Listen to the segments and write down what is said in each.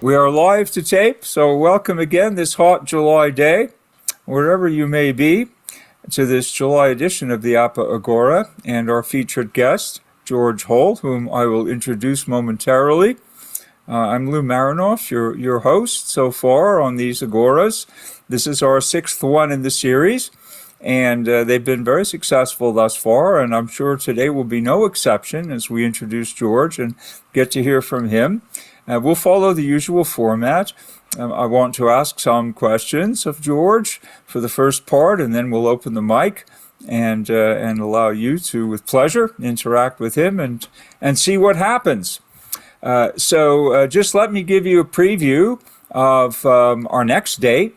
We are live to tape, so welcome again this hot July day, wherever you may be, to this July edition of the APPA Agora and our featured guest, George Holt, whom I will introduce momentarily. I'm Lou Marinoff, your host so far on these Agoras. This is our sixth one in the series, and they've been very successful thus far, and I'm sure today will be no exception as we introduce George and get to hear from him. We'll follow the usual format. I want to ask some questions of George for the first part, and then we'll open the mic and allow you to, with pleasure, interact with him and see what happens. So just let me give you a preview of our next date.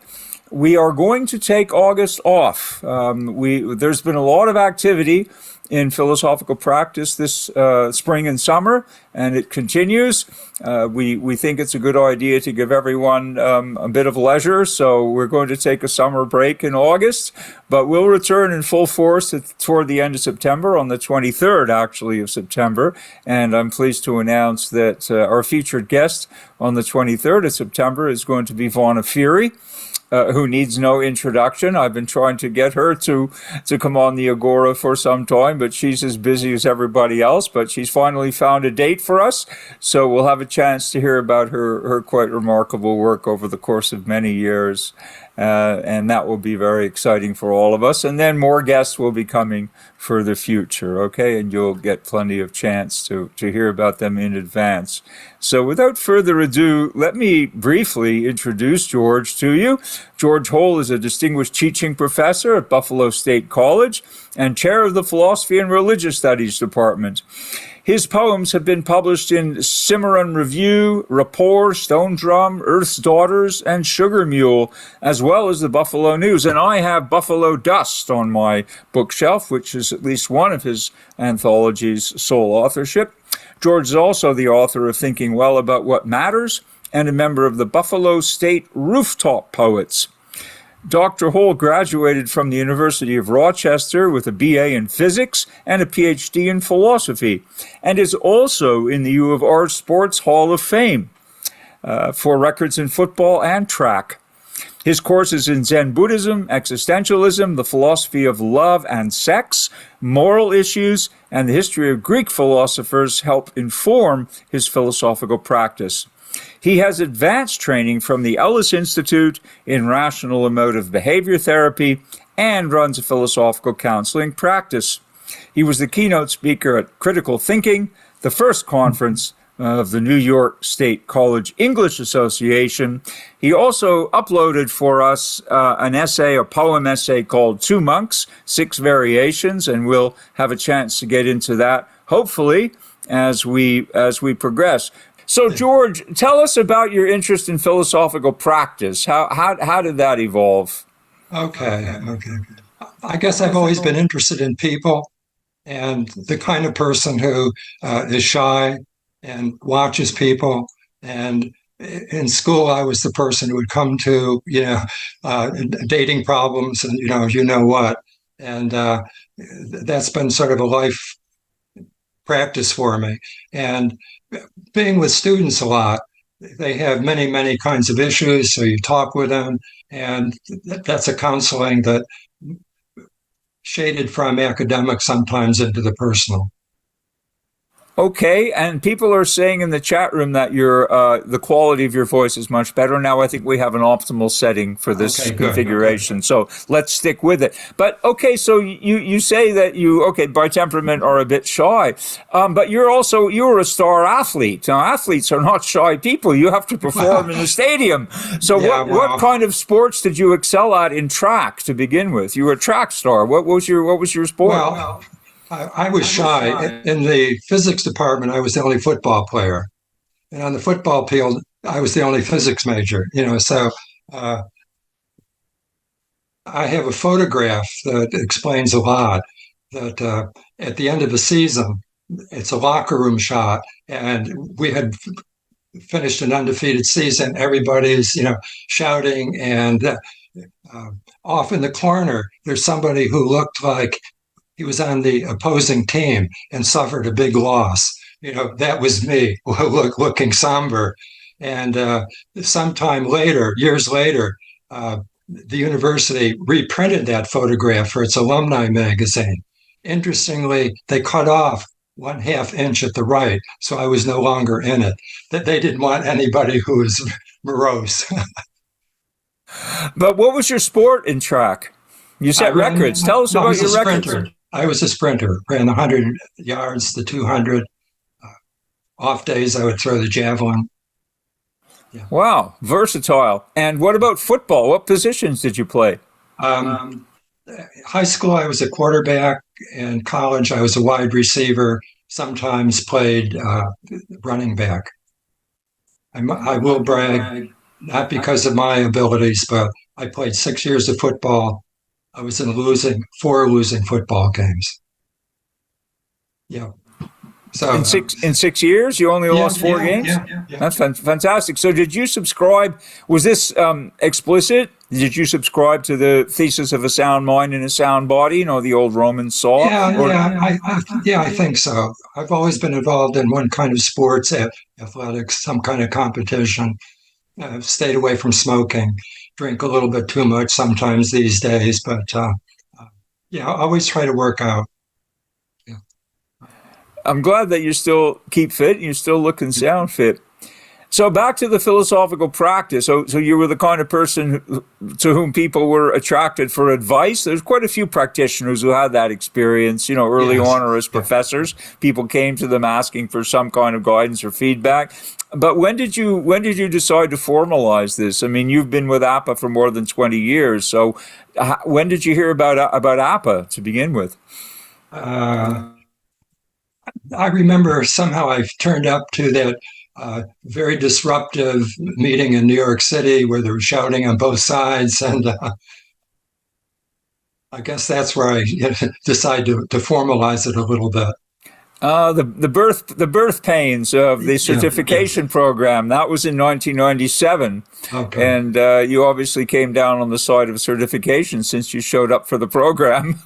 We are going to take August off. There's been a lot of activity in philosophical practice this spring and summer, and it continues. We think it's a good idea to give everyone a bit of leisure, so we're going to take a summer break in August, but we'll return in full force toward the end of September, on the 23rd, actually, of September, and I'm pleased to announce that our featured guest on the 23rd of September is going to be Vonna Fury, who needs no introduction. I've been trying to get her to come on the Agora for some time, but she's as busy as everybody else. But she's finally found a date for us, so we'll have a chance to hear about her quite remarkable work over the course of many years. And that will be very exciting for all of us. And then more guests will be coming for the future, okay? And you'll get plenty of chance to hear about them in advance. So without further ado, let me briefly introduce George to you. George Holt is a distinguished teaching professor at Buffalo State College and chair of the Philosophy and Religious Studies Department. His poems have been published in Cimmaron Review, Rapport, Stone Drum, Earth's Daughters, and Sugar Mule, as well as the Buffalo News. And I have Buffalo Dust on my bookshelf, which is at least one of his anthology's sole authorship. George is also the author of Thinking Well About What Matters and a member of the Buffalo State Rooftop Poets. Dr. Holt graduated from the University of Rochester with a BA in physics and a Ph.D. in philosophy, and is also in the U of R Sports Hall of Fame for records in football and track. His courses in Zen Buddhism, Existentialism, the philosophy of love and sex, moral issues, and the history of Greek philosophers help inform his philosophical practice. He has advanced training from the Ellis Institute in Rational Emotive Behavior Therapy and runs a philosophical counseling practice. He was the keynote speaker at Critical Thinking, the first conference of the New York State College English Association. He also uploaded for us an essay, a poem essay called Two Monks, Six Variations, and we'll have a chance to get into that, hopefully, as we progress. So, George, tell us about your interest in philosophical practice. How did that evolve? Okay. I guess I've always been interested in people, and the kind of person who is shy and watches people. And in school, I was the person who would come to, dating problems and, you know what. And that's been sort of a life practice for me. And being with students a lot, they have many, many kinds of issues. So you talk with them, and that's a counseling that shaded from academic sometimes into the personal. Okay, and people are saying in the chat room that the quality of your voice is much better now. I think we have an optimal setting for this configuration, okay. So let's stick with it. But okay, so you say that you, by temperament are a bit shy, but you're a star athlete. Now, athletes are not shy people. You have to perform in the stadium. So what kind of sports did you excel at in track to begin with? You were a track star. What was your sport? Well, I was shy. In the physics department, I was the only football player. And on the football field, I was the only physics major, so I have a photograph that explains a lot, that at the end of the season, it's a locker room shot, and we had finished an undefeated season. Everybody's, shouting, and off in the corner, there's somebody who looked like he was on the opposing team and suffered a big loss. That was me, looking somber. And sometime later, years later, the university reprinted that photograph for its alumni magazine. Interestingly, they cut off 1/2 inch at the right, so I was no longer in it. That they didn't want anybody who was morose. But what was your sport in track? You set records. Tell us about your records. I was a sprinter, ran 100 yards, the 200. Off days, I would throw the javelin. Yeah. Wow, versatile. And what about football? What positions did you play? High school, I was a quarterback. In college, I was a wide receiver, sometimes played running back. I will brag, not because of my abilities, but I played 6 years of football. I was in four losing football games. Yeah. So in 6 years, you only lost 4 games? Yeah. That's fantastic. So did you subscribe, was this explicit? Did you subscribe to the thesis of a sound mind in a sound body, you know, the old Roman saw? I think so. I've always been involved in one kind of sports, athletics, some kind of competition. I've stayed away from smoking, drink a little bit too much sometimes these days, but I always try to work out. Yeah. I'm glad that you still keep fit and you still look and sound fit. So back to the philosophical practice. So you were the kind of person to whom people were attracted for advice. There's quite a few practitioners who had that experience, you know, early on or as professors. People came to them asking for some kind of guidance or feedback. But when did you decide to formalize this? I mean, you've been with APPA for more than 20 years. So when did you hear about APPA to begin with? I remember somehow I turned up to that very disruptive meeting in New York City where they were shouting on both sides. And I guess that's where I decided to formalize it a little bit. The birth pains of the certification program, that was in 1997. Okay. And you obviously came down on the side of certification since you showed up for the program.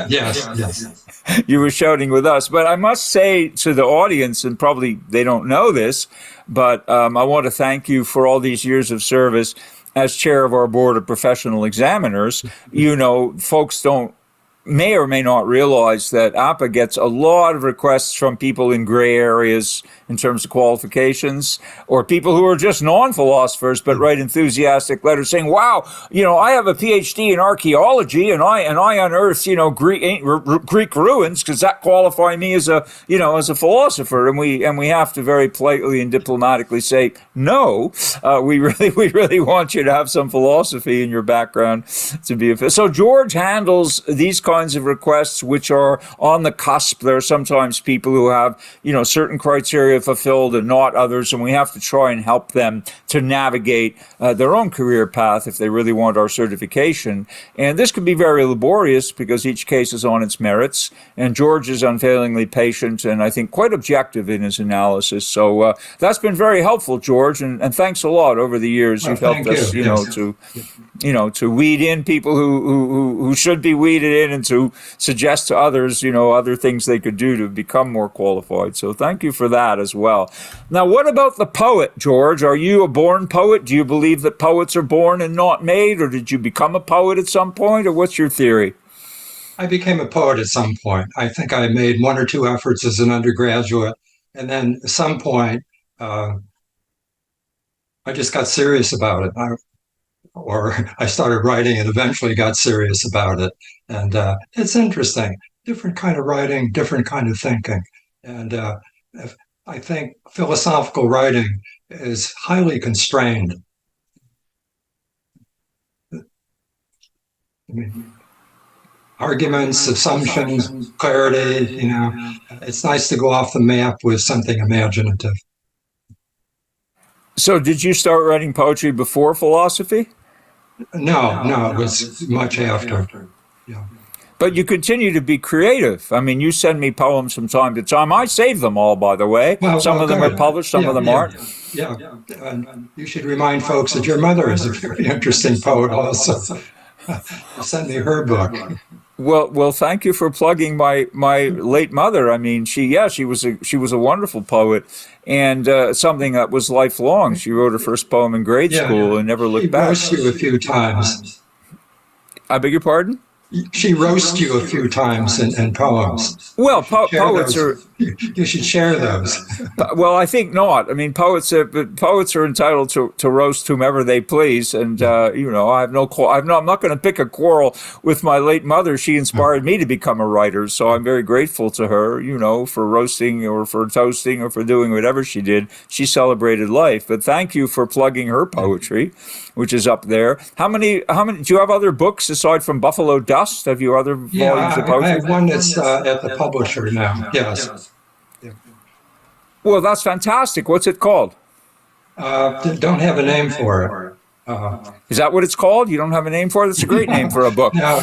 Yes. You were shouting with us. But I must say to the audience, and probably they don't know this, but I want to thank you for all these years of service as chair of our board of professional examiners. You know, folks may or may not realize that APPA gets a lot of requests from people in gray areas in terms of qualifications, or people who are just non-philosophers but write enthusiastic letters saying, wow, you know, I have a Ph.D. in archaeology and I unearthed, you know, Greek ruins because that qualify me as a philosopher. And we have to very politely and diplomatically say, no, we really want you to have some philosophy in your background to be a. So George handles these kinds of requests which are on the cusp. There are sometimes people who have, you know, certain criteria fulfilled and not others, and we have to try and help them to navigate their own career path if they really want our certification. And this can be very laborious because each case is on its merits, and George is unfailingly patient and I think quite objective in his analysis. So that's been very helpful, George, and thanks a lot over the years. You've helped us, to weed in people who should be weeded in and to suggest to others, you know, other things they could do to become more qualified. So thank you for that as well. Now, what about the poet, George? Are you a born poet? Do you believe that poets are born and not made, or did you become a poet at some point, or what's your theory? I became a poet at some point. I think I made 1 or 2 efforts as an undergraduate, and then at some point, I just got serious about it. I started writing and eventually got serious about it. And it's interesting. Different kind of writing, different kind of thinking. And I think philosophical writing is highly constrained. I mean, arguments, assumptions, clarity, you know, it's nice to go off the map with something imaginative. So did you start writing poetry before philosophy? No, it was much after. Yeah. But you continue to be creative. I mean, you send me poems from time to time. I save them all, by the way. Some of them are published, some of them aren't. Yeah. And you should remind folks that your mother is a very interesting poet also. Send me her book. Well, thank you for plugging my late mother. I mean, she was a wonderful poet, and something that was lifelong. She wrote her first poem in grade school and never She looked back. roasts you a few times. I beg your pardon? She roasts you a few times in poems. Well, poets are. You should share those. Well, I think not. I mean, poets are entitled to roast whomever they please, and I have no. I'm not going to pick a quarrel with my late mother. She inspired me to become a writer, so I'm very grateful to her. For roasting or for toasting or for doing whatever she did. She celebrated life. But thank you for plugging her poetry, which is up there. How many? Do you have other books aside from Buffalo Dust? Have you other volumes of poetry? I have one that's at the publisher now. Yes. Well, that's fantastic. What's it called? Don't have a name for it. Is that what it's called? You don't have a name for it? That's a great name for a book. Now,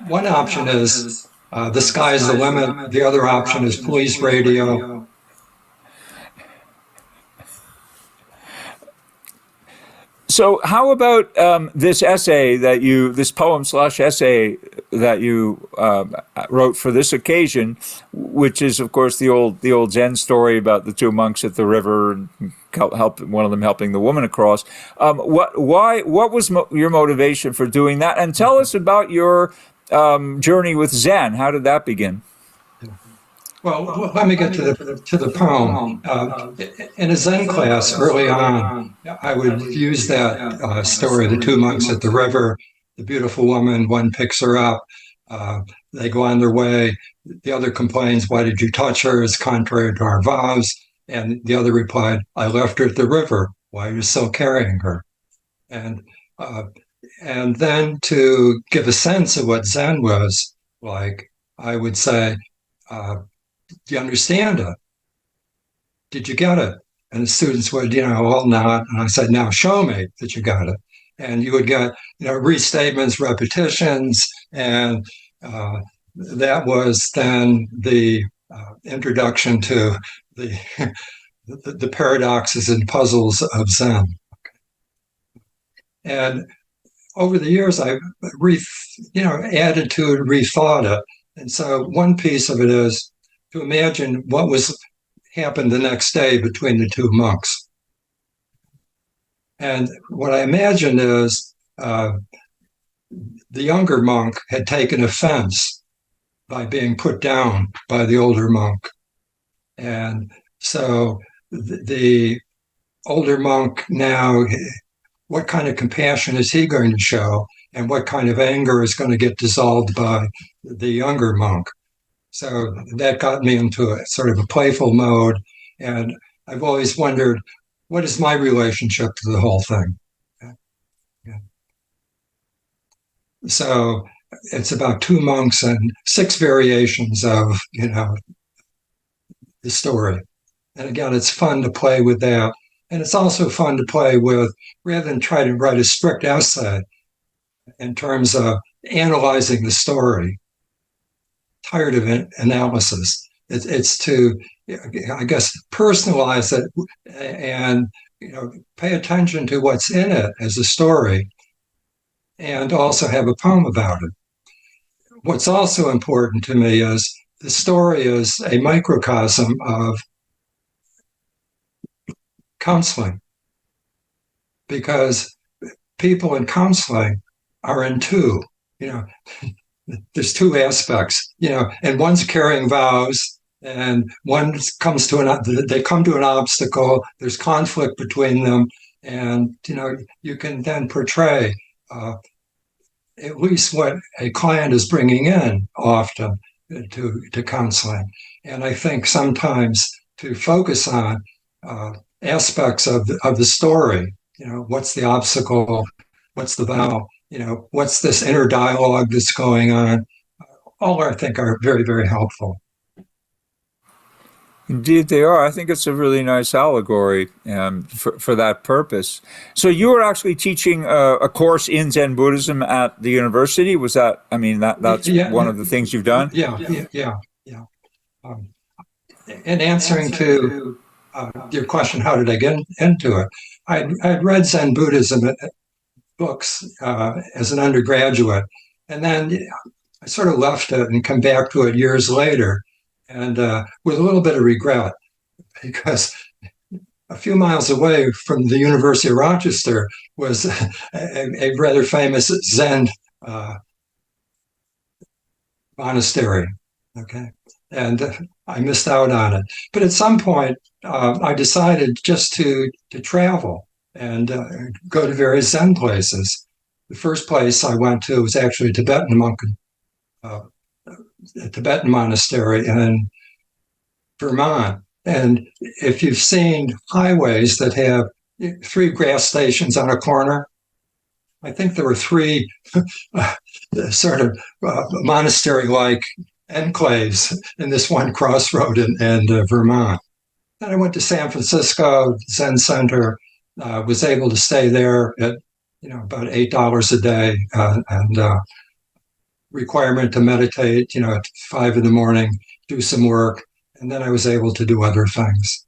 one option is The Sky's the Limit. The other option is Police Radio. So how about this poem/essay that you wrote for this occasion, which is, of course, the old Zen story about the two monks at the river and one of them helping the woman across. What was your motivation for doing that? And tell us about your journey with Zen. How did that begin? Well, let me get to the poem. In a Zen class early on, I would use that story, the two monks at the river, the beautiful woman, one picks her up, they go on their way, the other complains, why did you touch her? It's contrary to our vows. And the other replied, I left her at the river, why are you still carrying her? And then to give a sense of what Zen was like, I would say, do you understand it? Did you get it? And the students would, well, not. And I said, now show me that you got it. And you would get, restatements, repetitions. And that was then the introduction to the paradoxes and puzzles of Zen. And over the years, I added to it, rethought it. And so one piece of it is to imagine what happened the next day between the two monks. And what I imagined is the younger monk had taken offense by being put down by the older monk. And so the older monk now, what kind of compassion is he going to show? And what kind of anger is going to get dissolved by the younger monk? So that got me into a sort of a playful mode. And I've always wondered, what is my relationship to the whole thing? Yeah. So it's about two monks and 6 variations of, the story. And again, it's fun to play with that. And it's also fun to play with, rather than try to write a strict essay in terms of analyzing the story. Tired of analysis. It's to, I guess, personalize it and pay attention to what's in it as a story, and also have a poem about it. What's also important to me is the story is a microcosm of counseling, because people in counseling are in two. There's 2 aspects, and one's carrying vows, and one comes to they come to an obstacle. There's conflict between them, and you can then portray at least what a client is bringing in often to counseling. And I think sometimes to focus on aspects of the story, what's the obstacle, what's the vow, what's this inner dialogue that's going on? All I think are very, very helpful. Indeed, they are. I think it's a really nice allegory for that purpose. So you were actually teaching a course in Zen Buddhism at the university. Was that? I mean, that's one of the things you've done. Yeah. In answering to your question, how did I get into it? I'd read Zen Buddhism books as an undergraduate, And then I sort of left it and come back to it years later, and with a little bit of regret, because a few miles away from the University of Rochester was a rather famous Zen monastery. Okay. And I missed out on it. But at some point, I decided just to travel and go to various Zen places. The first place I went to was actually uh, a Tibetan monastery in Vermont. And if you've seen highways that have 3 gas stations on a corner, I think there were 3 sort of monastery-like enclaves in this one crossroad in Vermont. Then I went to San Francisco Zen Center, was able to stay there at about $8 a day, and requirement to meditate, at 5 in the morning, do some work, and then I was able to do other things.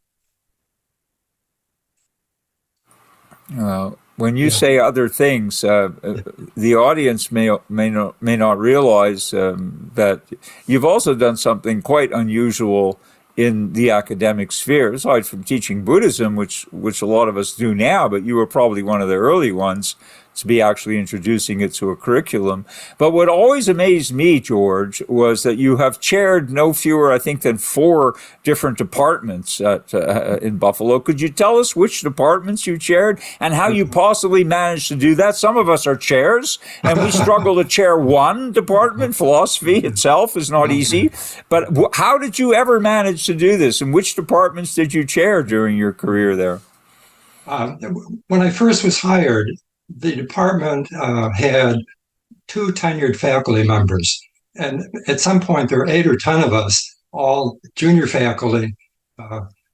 When you say other things, the audience may not realize that you've also done something quite unusual in the academic sphere, aside from teaching Buddhism, which a lot of us do now, but you were probably one of the early ones to be actually introducing it to a curriculum. But what always amazed me, George, was that you have chaired no fewer, I think, than 4 different departments in Buffalo. Could you tell us which departments you chaired and how you possibly managed to do that? Some of us are chairs, and we struggle to chair one department. Philosophy itself is not easy. But how did you ever manage to do this, and which departments did you chair during your career there? When I first was hired, the department had 2 tenured faculty members. And at some point, there were 8 or 10 of us, all junior faculty,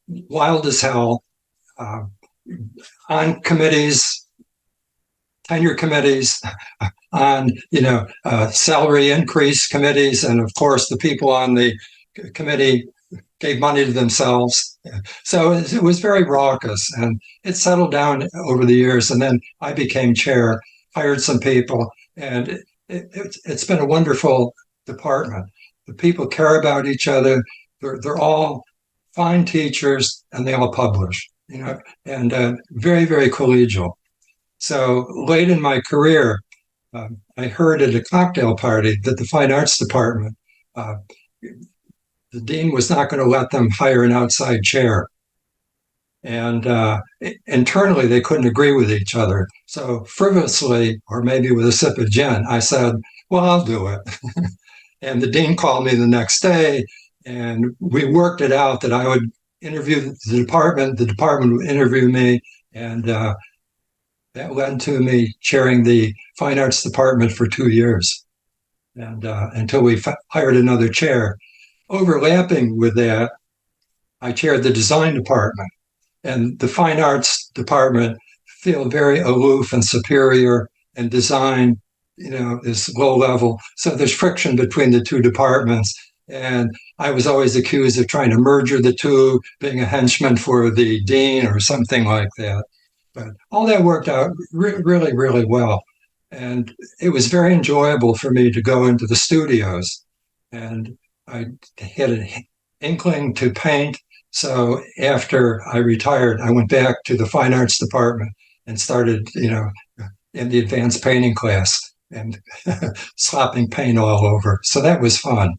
wild as hell, on committees, tenure committees, on salary increase committees, and of course, the people on the committee gave money to themselves. So it was very raucous, and it settled down over the years. And then I became chair, hired some people, and it's been a wonderful department. The people care about each other. They're all fine teachers, and they all publish, and very, very collegial. So late in my career, I heard at a cocktail party that the fine arts department, the dean was not going to let them hire an outside chair. And internally, they couldn't agree with each other. So frivolously, or maybe with a sip of gin, I said, well, I'll do it. And the dean called me the next day, and we worked it out that I would interview the department would interview me, and that led to me chairing the fine arts department for 2 years, and until we hired another chair. Overlapping with that, I chaired the design department, and the fine arts department feel very aloof and superior, and design, is low level. So there's friction between the 2 departments. And I was always accused of trying to merger the 2, being a henchman for the dean or something like that. But all that worked out really, really well. And it was very enjoyable for me to go into the studios. And I had an inkling to paint. So after I retired, I went back to the fine arts department and started, in the advanced painting class and slopping paint all over. So that was fun.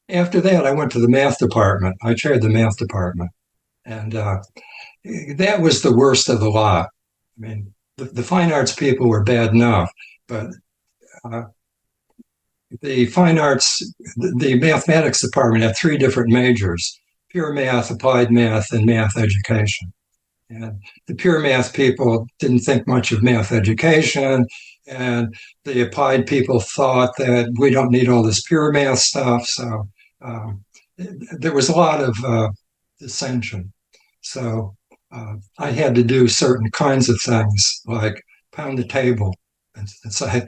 After that, I went to the math department. I chaired the math department. And that was the worst of the lot. I mean, the fine arts people were bad enough, but the fine arts, the mathematics department had 3 different majors: pure math, applied math, and math education. And the pure math people didn't think much of math education, and the applied people thought that we don't need all this pure math stuff. So there was a lot of dissension. So I had to do certain kinds of things, like pound the table and say,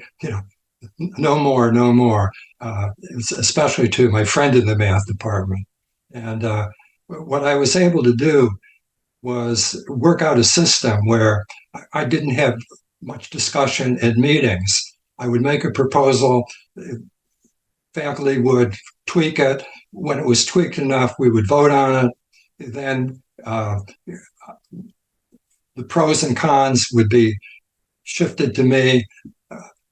no more, no more, especially to my friend in the math department. And what I was able to do was work out a system where I didn't have much discussion at meetings. I would make a proposal. Faculty would tweak it. When it was tweaked enough, we would vote on it. Then the pros and cons would be shifted to me.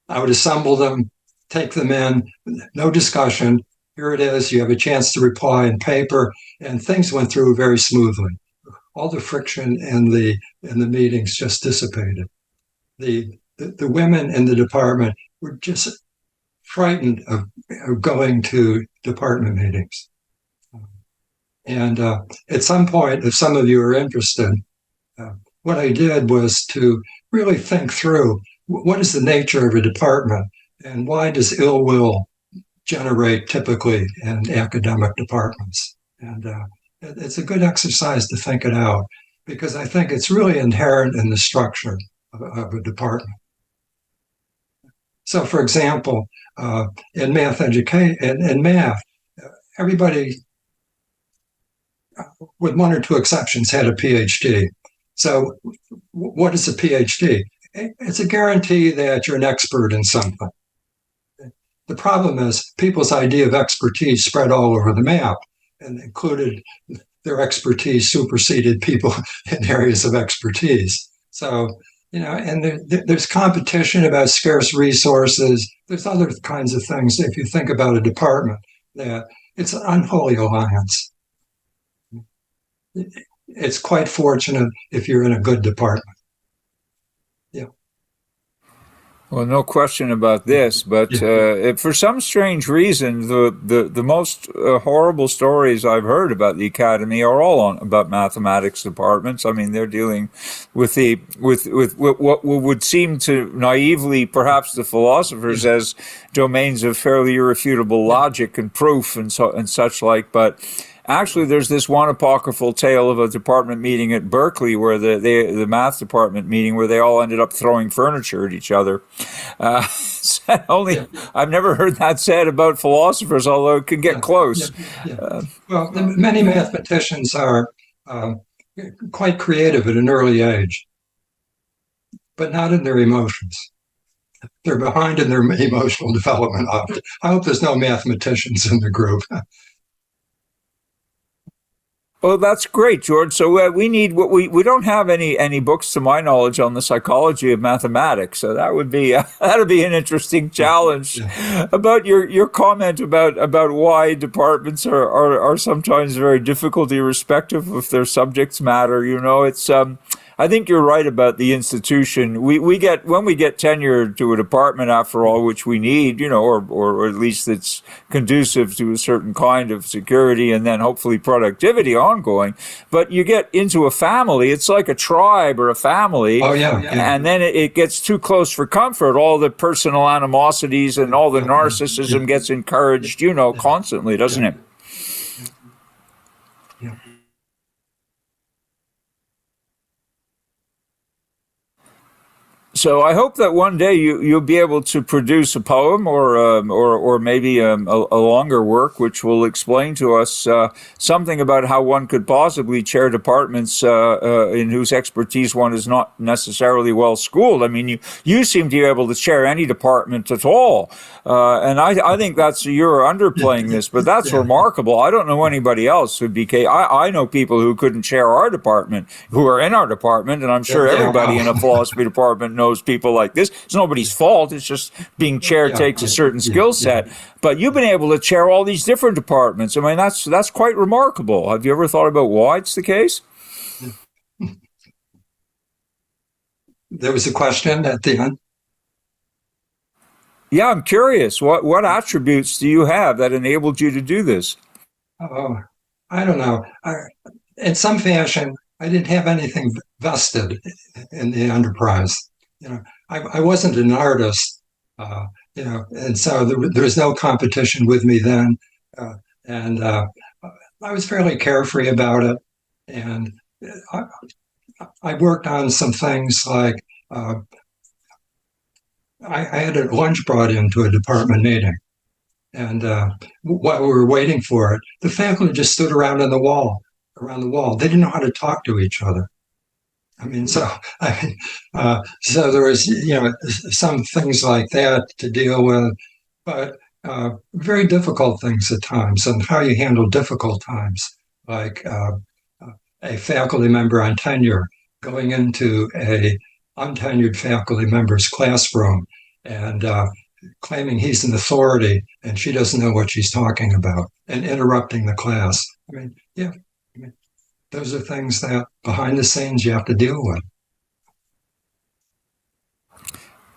I would assemble them, take them in, no discussion. Here it is. You have a chance to reply in paper, and things went through very smoothly. All the friction in the meetings just dissipated. The women in the department were just frightened of going to department meetings. And at some point, if some of you are interested, what I did was to really think through what is the nature of a department and why does ill will generate typically in academic departments. And it's a good exercise to think it out because I think it's really inherent in the structure of a department. So, for example, in math education, in math, everybody, with one or two exceptions, had a Ph.D. So, what is a Ph.D.? It's a guarantee that you're an expert in something. The problem is people's idea of expertise spread all over the map and included their expertise superseded people in areas of expertise. So, and there's competition about scarce resources. There's other kinds of things. If you think about a department, that it's an unholy alliance. It's quite fortunate if you're in a good department. Yeah. Well, no question about this, but for some strange reason, the most horrible stories I've heard about the academy are all about mathematics departments. I mean, they're dealing with what would seem to naively, perhaps the philosophers, as domains of fairly irrefutable logic and proof and such like, but. Actually, there's this one apocryphal tale of a department meeting at Berkeley, where the math department meeting, where they all ended up throwing furniture at each other. I've never heard that said about philosophers, although it can get close. Well, many mathematicians are quite creative at an early age, but not in their emotions. They're behind in their emotional development often. I hope there's no mathematicians in the group. Well, that's great, George. So we need we don't have any books, to my knowledge, on the psychology of mathematics. So that would be that'd be an interesting challenge. About your comment about why departments are sometimes very difficult, irrespective if their subjects matter. It's. I think you're right about the institution. We get when we get tenure to a department, after all, which we need, or at least it's conducive to a certain kind of security and then hopefully productivity ongoing. But you get into a family, it's like a tribe or a family. Oh, yeah. And then it gets too close for comfort. All the personal animosities and all the narcissism gets encouraged, constantly, doesn't it? So I hope that one day you'll be able to produce a poem or maybe a longer work which will explain to us something about how one could possibly chair departments in whose expertise one is not necessarily well schooled. I mean, you seem to be able to chair any department at all, and I think you're underplaying this, but that's remarkable. I don't know anybody else who'd be. I know people who couldn't chair our department, who are in our department, and I'm sure everybody in a philosophy department knows people like this. It's nobody's fault. It's just being chair takes a certain skill set. But you've been able to chair all these different departments. I mean, that's quite remarkable. Have you ever thought about why it's the case? There was a question at the end. Yeah, I'm curious. What attributes do you have that enabled you to do this? Oh, I don't know. In some fashion, I didn't have anything vested in the enterprise. I wasn't an artist, and so there was no competition with me then. And I was fairly carefree about it. And I worked on some things like I had a lunch brought into a department meeting. And while we were waiting for it, the faculty just stood around the wall. They didn't know how to talk to each other. I mean, so there was, some things like that to deal with, but very difficult things at times, and how you handle difficult times, like a faculty member on tenure going into a untenured faculty member's classroom and claiming he's an authority and she doesn't know what she's talking about and interrupting the class. I mean, yeah, I mean, those are things that behind the scenes you have to deal with.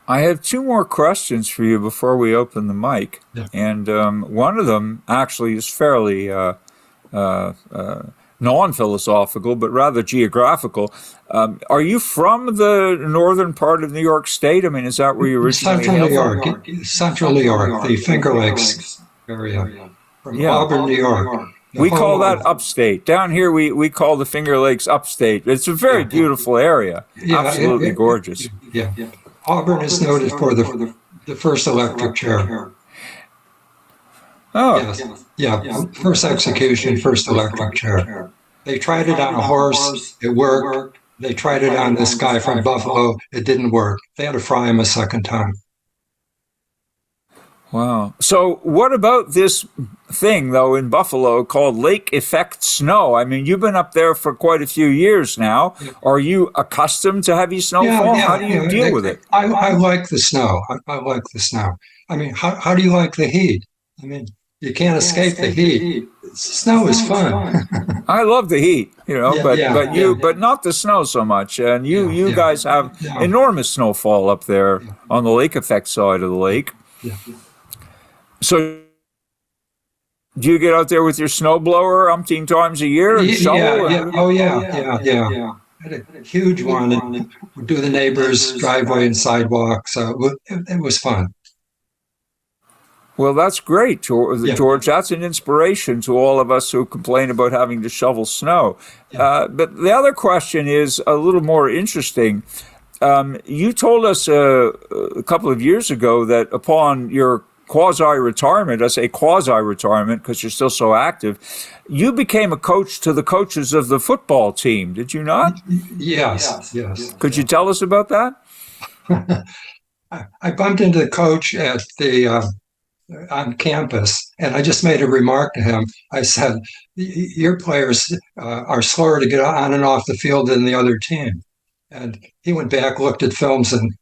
I have two more questions for you before we open the mic. Yeah. And one of them actually is fairly non-philosophical, but rather geographical. Are you from the northern part of New York State? I mean, is that where you originally Central New hailed York, Central New York, the Finger Lakes area, from Auburn, New York. We call that upstate. Down here, we call the Finger Lakes upstate. It's a very beautiful area. Absolutely gorgeous. Yeah. Auburn is noted for the first electric chair. Oh. Yes. Yeah. First execution, first electric chair. They tried it on a horse. It worked. They tried it on this guy from Buffalo. It didn't work. They had to fry him a second time. Wow. So what about this thing, though, in Buffalo called lake effect snow? I mean, you've been up there for quite a few years now. Are you accustomed to heavy snowfall? How do you deal with it? I like the snow. I like the snow. I mean, how do you like the heat? I mean, you can't escape the heat. Snow is fun. I love the heat, but not the snow so much. And you guys have enormous snowfall up there on the lake effect side of the lake. Yeah. So, do you get out there with your snowblower umpteen times a year and shovel? Yeah. Oh, yeah. I had a huge one, and would do the neighbor's driveway and sidewalk. So it was fun. Well, that's great, George. That's an inspiration to all of us who complain about having to shovel snow. But the other question is a little more interesting. You told us a couple of years ago that upon your quasi-retirement, I say quasi-retirement because you're still so active, you became a coach to the coaches of the football team, did you not? Yes. Could you tell us about that? I bumped into the coach at on campus, and I just made a remark to him. I said, your players are slower to get on and off the field than the other team. And he went back, looked at films, and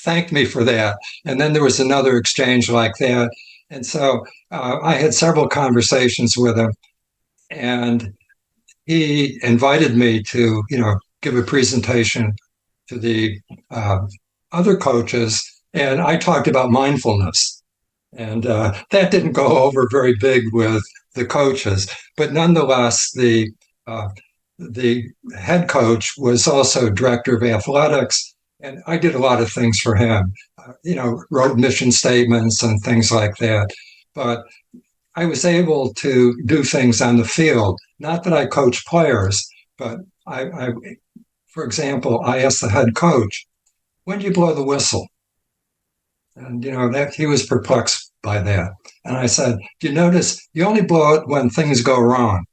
thanked me for that. And then there was another exchange like that. And so I had several conversations with him, and he invited me to, give a presentation to the other coaches. And I talked about mindfulness. And that didn't go over very big with the coaches. But nonetheless, the head coach was also director of athletics. And I did a lot of things for him, wrote mission statements and things like that. But I was able to do things on the field. Not that I coach players, but I for example, I asked the head coach, when do you blow the whistle? And, that he was perplexed by that. And I said, do you notice you only blow it when things go wrong?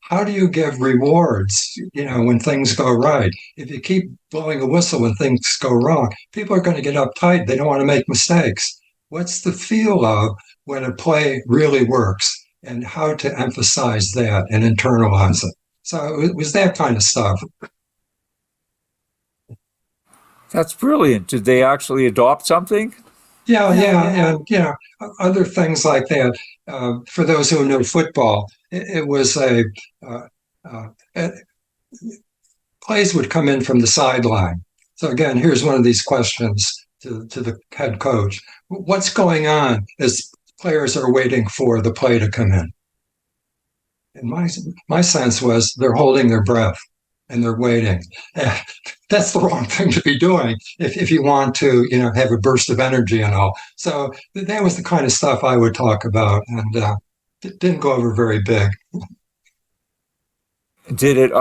How do you give rewards, when things go right? If you keep blowing a whistle when things go wrong, people are going to get uptight. They don't want to make mistakes. What's the feel of when a play really works, and how to emphasize that and internalize it? So it was that kind of stuff. That's brilliant. Did they actually adopt something? Yeah. And, other things like that. For those who know football, it was plays would come in from the sideline. So again, here's one of these questions to the head coach. What's going on as players are waiting for the play to come in? And my sense was they're holding their breath and they're waiting. That's the wrong thing to be doing if you want to, have a burst of energy and all. So that was the kind of stuff I would talk about, and it didn't go over very big. Did it?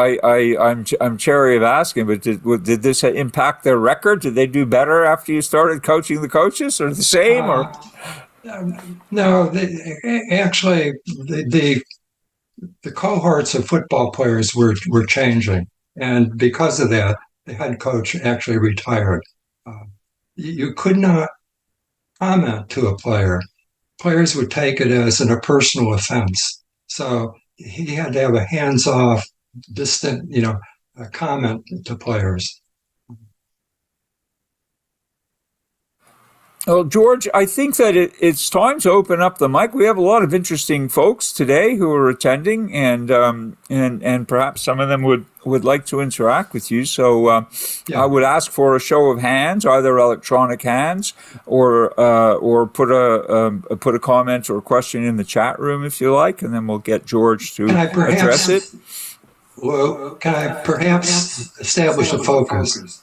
I'm chary of asking, but did this impact their record? Did they do better after you started coaching the coaches, or the same? Or no, actually the cohorts of football players were changing. And because of that, the head coach actually retired. You could not comment to a player. Players would take it as a personal offense. So he had to have a hands-off, distant, comment to players. Well, George, I think that it's time to open up the mic. We have a lot of interesting folks today who are attending, and perhaps some of them would like to interact with you. So I would ask for a show of hands, either electronic hands or put a comment or a question in the chat room if you like, and then we'll get George to address it. Well, can I perhaps establish a focus?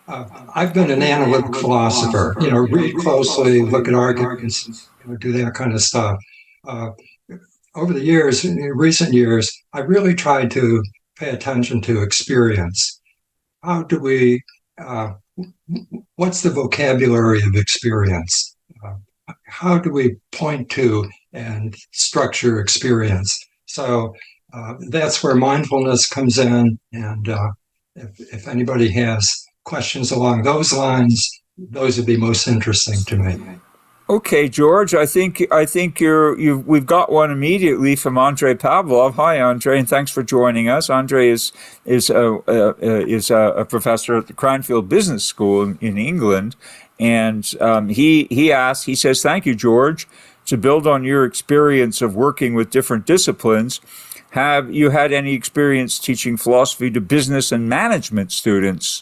I've been an analytic philosopher, read closely, look at arguments, do that kind of stuff. Over the years, in recent years, I really tried to pay attention to experience. How do we, what's the vocabulary of experience? How do we point to and structure experience? So that's where mindfulness comes in. And if anybody has questions along those lines, those would be most interesting to me. Okay, George, I think we've got one immediately from Andrei Pavlov. Hi, Andrei, and thanks for joining us. Andrei is a professor at the Cranfield Business School in England, and he says, "Thank you, George. To build on your experience of working with different disciplines, have you had any experience teaching philosophy to business and management students?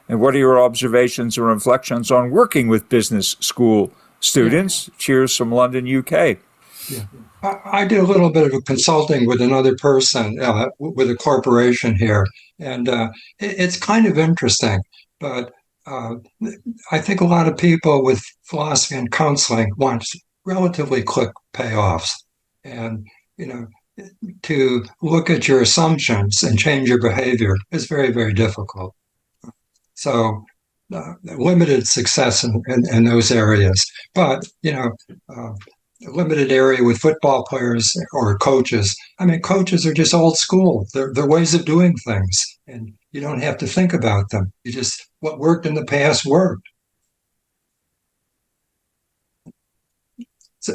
And what are your observations or reflections on working with business school students?" Yeah. Cheers from London, UK. Yeah. I did a little bit of consulting with another person with a corporation here, and it's kind of interesting. But I think a lot of people with philosophy and counseling want relatively quick payoffs, and to look at your assumptions and change your behavior is very, very difficult. So limited success in those areas. But, a limited area with football players or coaches. I mean, coaches are just old school. They're ways of doing things, and you don't have to think about them. What worked in the past worked.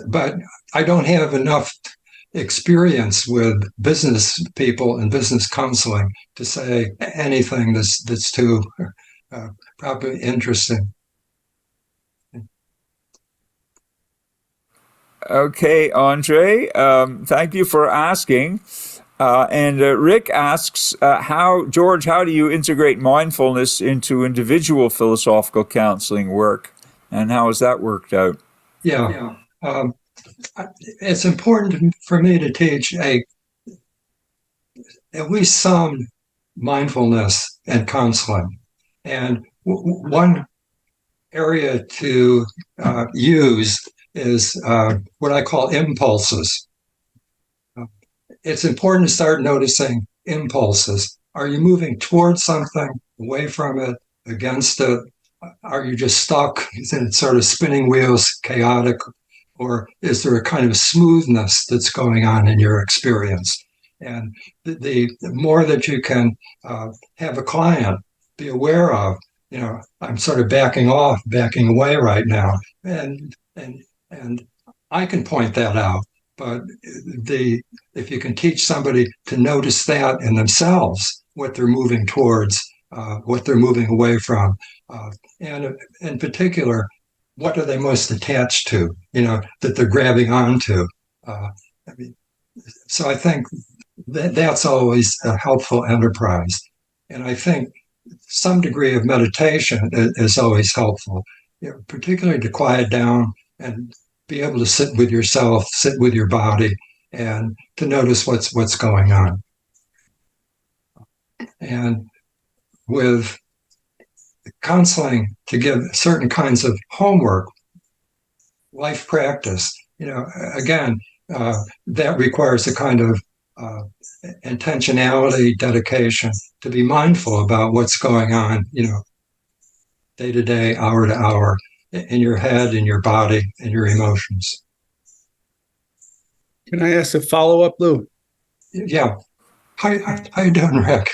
But I don't have enough experience with business people and business counseling to say anything that's too probably interesting. Okay, Andrei, thank you for asking. And Rick asks, how do you integrate mindfulness into individual philosophical counseling work? And how has that worked out? Yeah. It's important for me to teach at least some mindfulness and counseling. And one area to use is what I call impulses. It's important to start noticing impulses. Are you moving towards something, away from it, against it? Are you just stuck in sort of spinning wheels, chaotic? Or is there a kind of smoothness that's going on in your experience? And the more that you can have a client be aware of, I'm sort of backing away right now, and I can point that out. But if you can teach somebody to notice that in themselves, what they're moving towards, what they're moving away from, and in particular, what are they most attached to, that they're grabbing onto. So I think that's always a helpful enterprise. And I think some degree of meditation is always helpful, particularly to quiet down and be able to sit with yourself, sit with your body, and to notice what's going on. And with counseling, to give certain kinds of homework, life practice, again, that requires a kind of intentionality, dedication, to be mindful about what's going on, day to day, hour to hour, in your head, in your body, in your emotions. Can I ask a follow-up, Lou? Yeah. How you doing, Rick?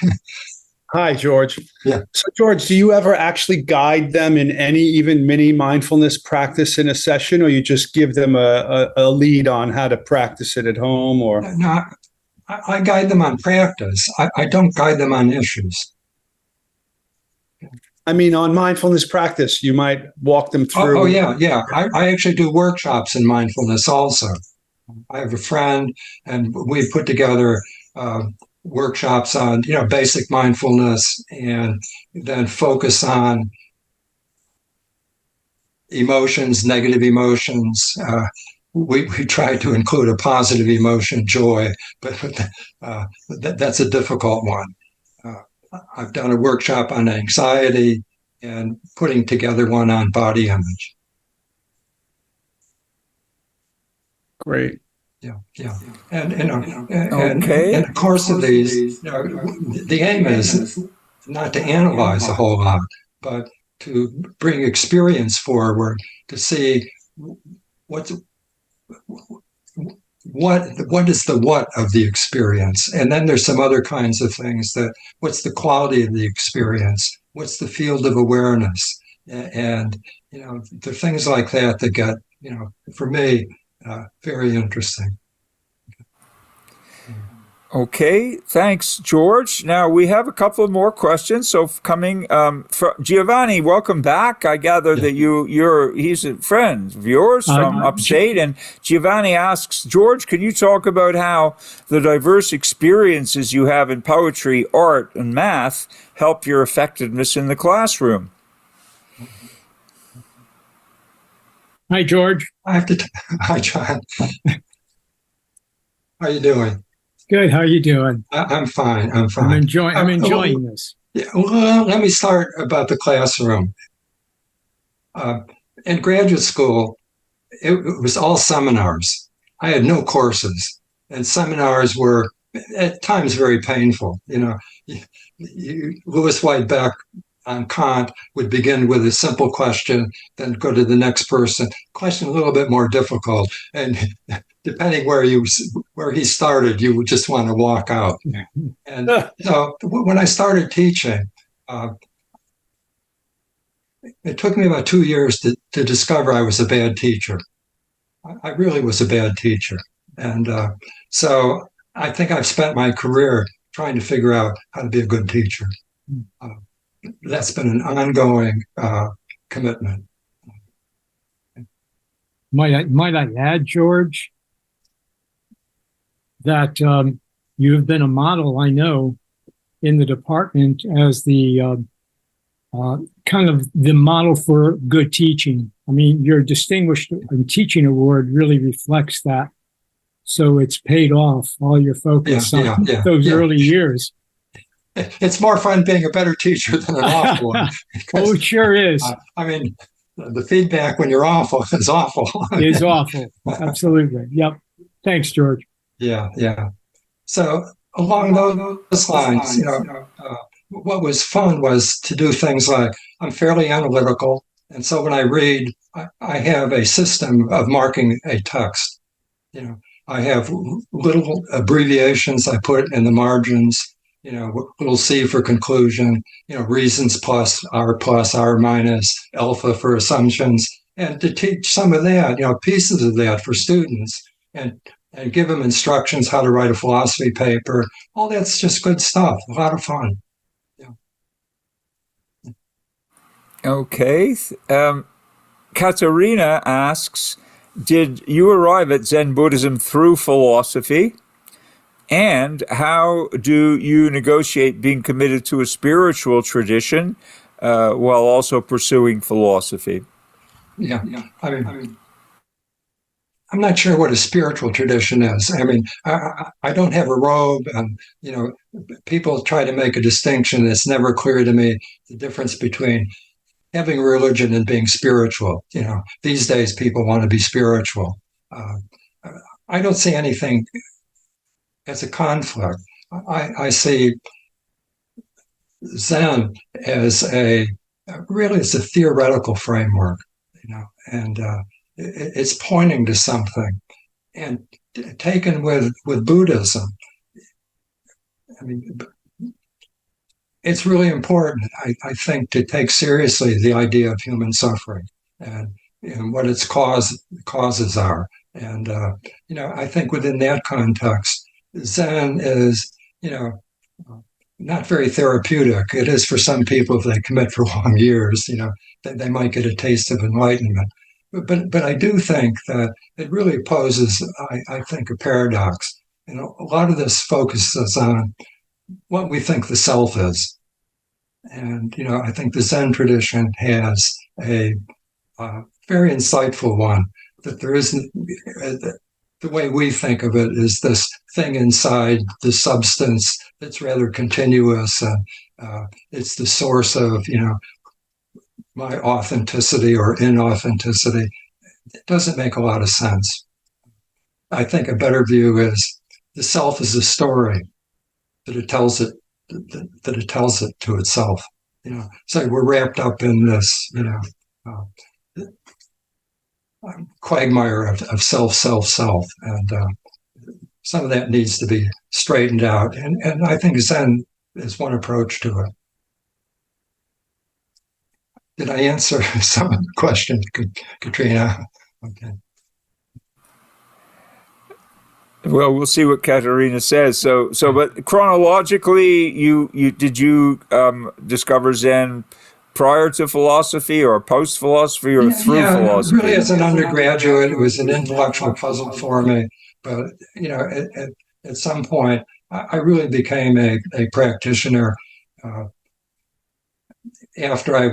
Hi, George. Yeah. So, George, do you ever actually guide them in any even mini mindfulness practice in a session, or you just give them a lead on how to practice it at home? Or No, I guide them on practice. I don't guide them on issues. I mean, on mindfulness practice, you might walk them through. Oh yeah. I actually do workshops in mindfulness also. I have a friend, and we've put together workshops on basic mindfulness, and then focus on emotions, negative emotions. We try to include a positive emotion, joy, but that's a difficult one. I've done a workshop on anxiety and putting together one on body image. Great. Yeah. And in Okay. the course of these, the aim is not to analyze a whole lot, but to bring experience forward to see what is the what of the experience. And then there's some other kinds of things that what's the quality of the experience? What's the field of awareness? And the things like that get, for me, very interesting. Okay, thanks, George. Now we have a couple of more questions. So coming from Giovanni, welcome back. I gather that he's a friend of yours from upstate. And Giovanni asks, George, can you talk about how the diverse experiences you have in poetry, art, and math help your effectiveness in the classroom? Hi, George. Hi, John. How are you doing? Good. How are you doing? I'm fine. I'm enjoying this. Yeah, well, let me start about the classroom. In graduate school, it was all seminars. I had no courses, and seminars were at times very painful. Louis White Beck on Kant would begin with a simple question, then go to the next person. Question a little bit more difficult, and depending where he started, you would just want to walk out. And so when I started teaching, it took me about 2 years to discover I was a bad teacher. I really was a bad teacher. And so I think I've spent my career trying to figure out how to be a good teacher. That's been an ongoing commitment. Might I add, George, that you have been a model, I know, in the department as the kind of the model for good teaching. I mean, your Distinguished in Teaching Award really reflects that. So it's paid off, all your focus on those early years. It's more fun being a better teacher than an awful one. Oh, it sure is. I mean, the feedback when you're awful is awful. Is awful. Absolutely. Yep. Thanks, George. Yeah. So along those lines, what was fun was to do things like I'm fairly analytical. And so when I read, I have a system of marking a text. I have little abbreviations I put in the margins, little C for conclusion, reasons plus, R minus, alpha for assumptions, and to teach some of that, pieces of that for students and give them instructions how to write a philosophy paper. All that's just good stuff, a lot of fun. Okay. Katerina asks, did you arrive at Zen Buddhism through philosophy? And how do you negotiate being committed to a spiritual tradition while also pursuing philosophy? Yeah. I mean, I'm not sure what a spiritual tradition is. I mean, I don't have a robe, and people try to make a distinction. It's never clear to me the difference between having religion and being spiritual. These days people want to be spiritual. I don't see anything as a conflict. I see Zen as it's a theoretical framework, and it's pointing to something. And taken with Buddhism, I mean, it's really important, I think, to take seriously the idea of human suffering and what its causes are. And, I think within that context, Zen is, not very therapeutic. It is for some people if they commit for long years, they might get a taste of enlightenment. But I do think that it really poses, I think, a paradox. A lot of this focuses on what we think the self is. And, I think the Zen tradition has a very insightful one, that there isn't, the way we think of it is this thing inside the substance that's rather continuous. And it's the source of, my authenticity or inauthenticity. It doesn't make a lot of sense. I think a better view is the self is a story that it tells it to itself. So we're wrapped up in this, quagmire of self, and some of that needs to be straightened out. And I think Zen is one approach to it. Did I answer some of the questions, Katrina? Okay. Well, we'll see what Katerina says. So, but chronologically, you discover Zen prior to philosophy or post philosophy or through philosophy? Really, as an undergraduate, it was an intellectual puzzle for me. But at some point, I really became a practitioner after I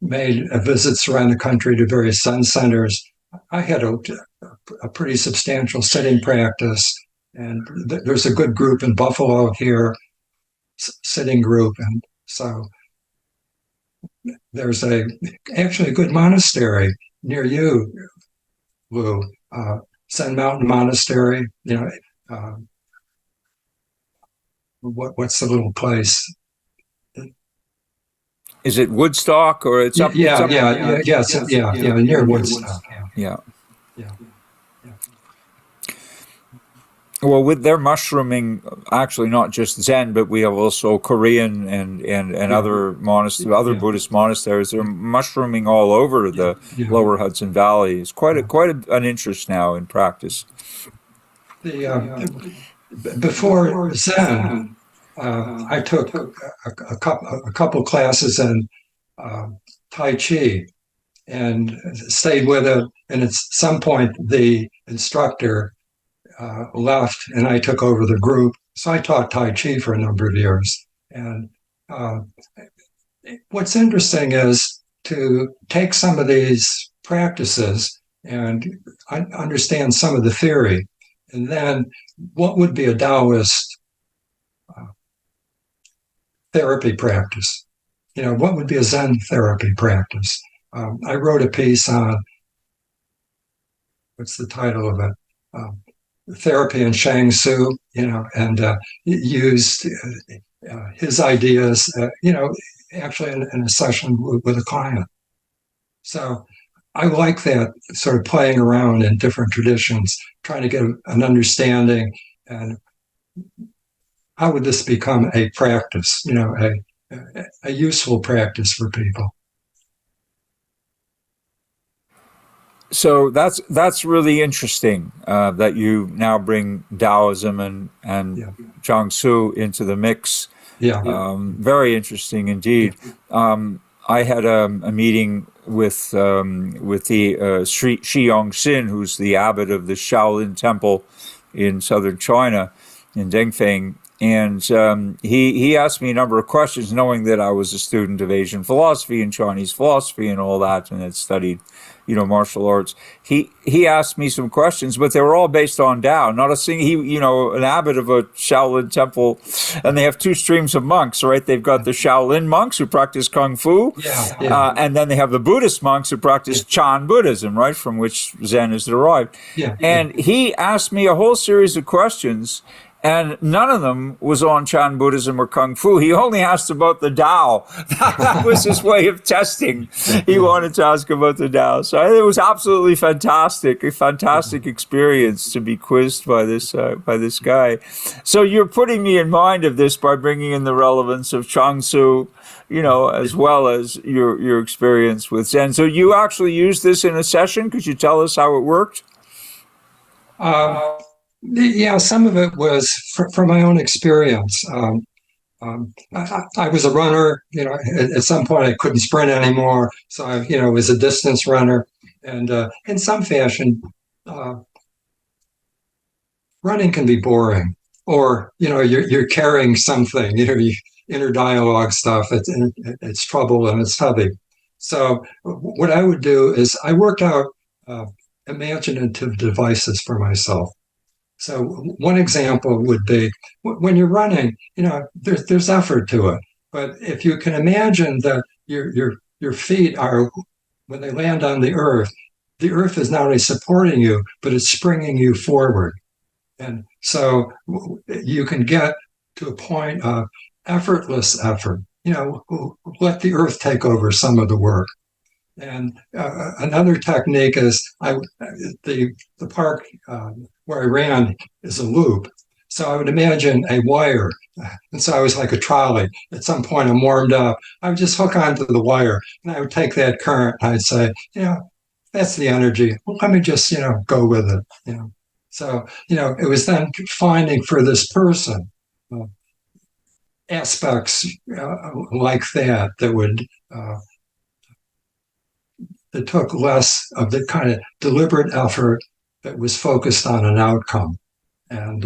made visits around the country to various Zen centers. I had a pretty substantial sitting practice, and there's a good group in Buffalo here, sitting group, and so there's actually a good monastery near you, Lou, Zen Mountain Monastery. What's the little place? Is it Woodstock or it's up? Yeah, near Woodstock. Yeah. Well, with their mushrooming, actually not just Zen, but we have also Korean and other monasteries, other Buddhist monasteries. They're mushrooming all over the lower Hudson Valley. It's quite an interest now in practice. Before Zen, I took a couple classes in Tai Chi and stayed with it. And at some point, the instructor left, and I took over the group. So I taught Tai Chi for a number of years. And what's interesting is to take some of these practices and understand some of the theory, and then what would be a Taoist therapy practice? What would be a Zen therapy practice? I wrote a piece on, what's the title of it? Therapy in Shang Tzu, and used his ideas, actually in a session with a client. So I like that sort of playing around in different traditions, trying to get an understanding, and how would this become a practice, a useful practice for people. So that's really interesting that you now bring Taoism and Zhang Tzu into the mix. Very interesting indeed. I had a meeting with the Shi Yongxin, who's the abbot of the Shaolin Temple in southern China, in Dengfeng. And he asked me a number of questions, knowing that I was a student of Asian philosophy and Chinese philosophy and all that, and had studied, martial arts. He asked me some questions, but they were all based on Tao. Not a single, an abbot of a Shaolin temple, and they have two streams of monks, right? They've got the Shaolin monks who practice Kung Fu, and then they have the Buddhist monks who practice Chan Buddhism, right, from which Zen is derived. And he asked me a whole series of questions. And none of them was on Chan Buddhism or Kung Fu. He only asked about the Tao. That was his way of testing. He wanted to ask about the Tao. So it was absolutely fantastic, a fantastic experience to be quizzed by this guy. So you're putting me in mind of this by bringing in the relevance of Chuang Tzu, as well as your experience with Zen. So you actually used this in a session. Could you tell us how it worked? Yeah, some of it was from my own experience. I was a runner. At some point I couldn't sprint anymore, so I, was a distance runner. And in some fashion, running can be boring, or you're carrying something. Inner dialogue stuff. It's trouble and it's heavy. So what I would do is I worked out imaginative devices for myself. So one example would be when you're running, there's effort to it. But if you can imagine that your feet are, when they land on the earth is not only supporting you, but it's springing you forward. And so you can get to a point of effortless effort. Let the earth take over some of the work. And another technique is the park where I ran is a loop. So I would imagine a wire. And so I was like a trolley. At some point I'm warmed up. I would just hook onto the wire and I would take that current. And I'd say, that's the energy. Well, let me just, go with it. So, it was then finding for this person aspects like that would that took less of the kind of deliberate effort that was focused on an outcome. And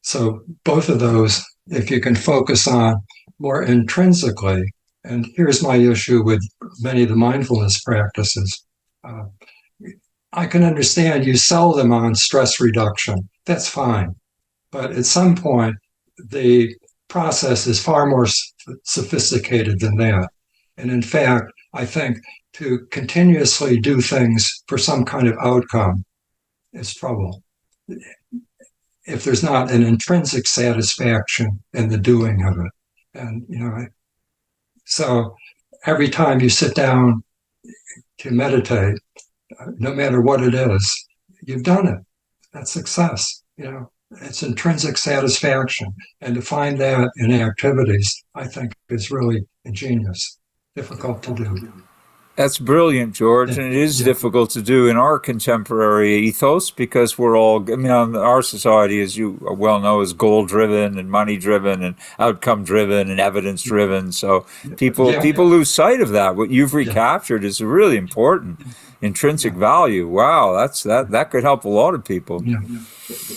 so both of those, if you can focus on more intrinsically, and here's my issue with many of the mindfulness practices, I can understand you sell them on stress reduction. That's fine. But at some point, the process is far more sophisticated than that. And in fact, I think to continuously do things for some kind of outcome is trouble. If there's not an intrinsic satisfaction in the doing of it. And, so every time you sit down to meditate, no matter what it is, you've done it. That's success. It's intrinsic satisfaction. And to find that in activities, I think is really ingenious, difficult to do. That's brilliant, George, and it is difficult to do in our contemporary ethos because we're all, our society, as you well know, is goal-driven and money-driven and outcome-driven and evidence-driven. So people lose sight of that. What you've recaptured is really important. Intrinsic value. Wow, that could help a lot of people. Yeah.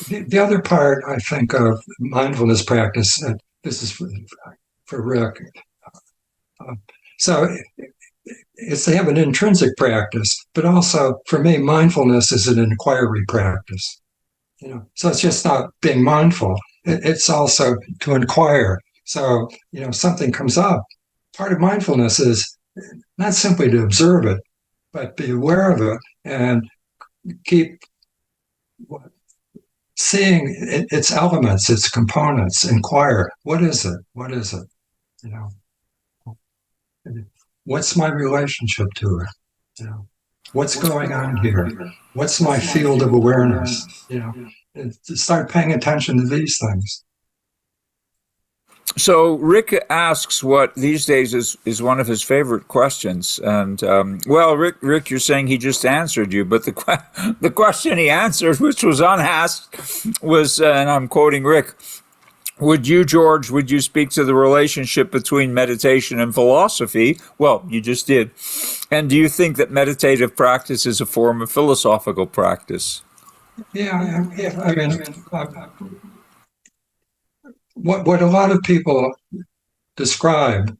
The other part, I think, of mindfulness practice, and this is for Rick. So it's they have an intrinsic practice, but also for me, mindfulness is an inquiry practice. So it's just not being mindful. It's also to inquire. So, something comes up. Part of mindfulness is not simply to observe it, but be aware of it and keep seeing its elements, its components, inquire. What is it? What is it? What's my relationship to it? What's going on here? What's my field of awareness? And to start paying attention to these things. So Rick asks what these days is one of his favorite questions. And, Rick, you're saying he just answered you, but the question he answered, which was unasked, was, and I'm quoting Rick, would you speak to the relationship between meditation and philosophy? Well, you just did. And do you think that meditative practice is a form of philosophical practice? Yeah. What a lot of people describe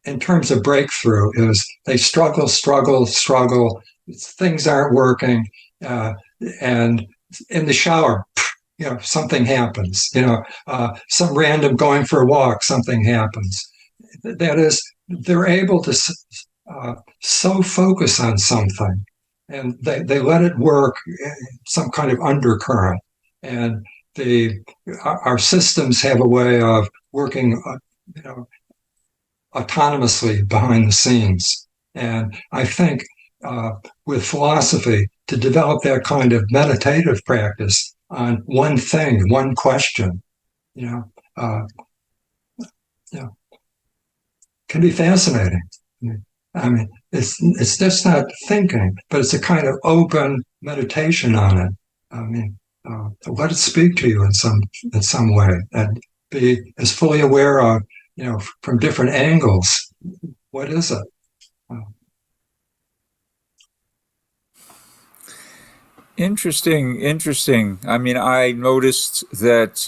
in terms of breakthrough is they struggle. Things aren't working. And in the shower, something happens. Some random going for a walk, something happens. That is, they're able to so focus on something and they let it work, some kind of undercurrent. And our systems have a way of working, autonomously behind the scenes. And I think with philosophy, to develop that kind of meditative practice on one thing, one question, can be fascinating. I mean, it's just not thinking, but it's a kind of open meditation on it. I mean, let it speak to you in some way, and be as fully aware of, from different angles. What is it? Interesting. I mean, I noticed that,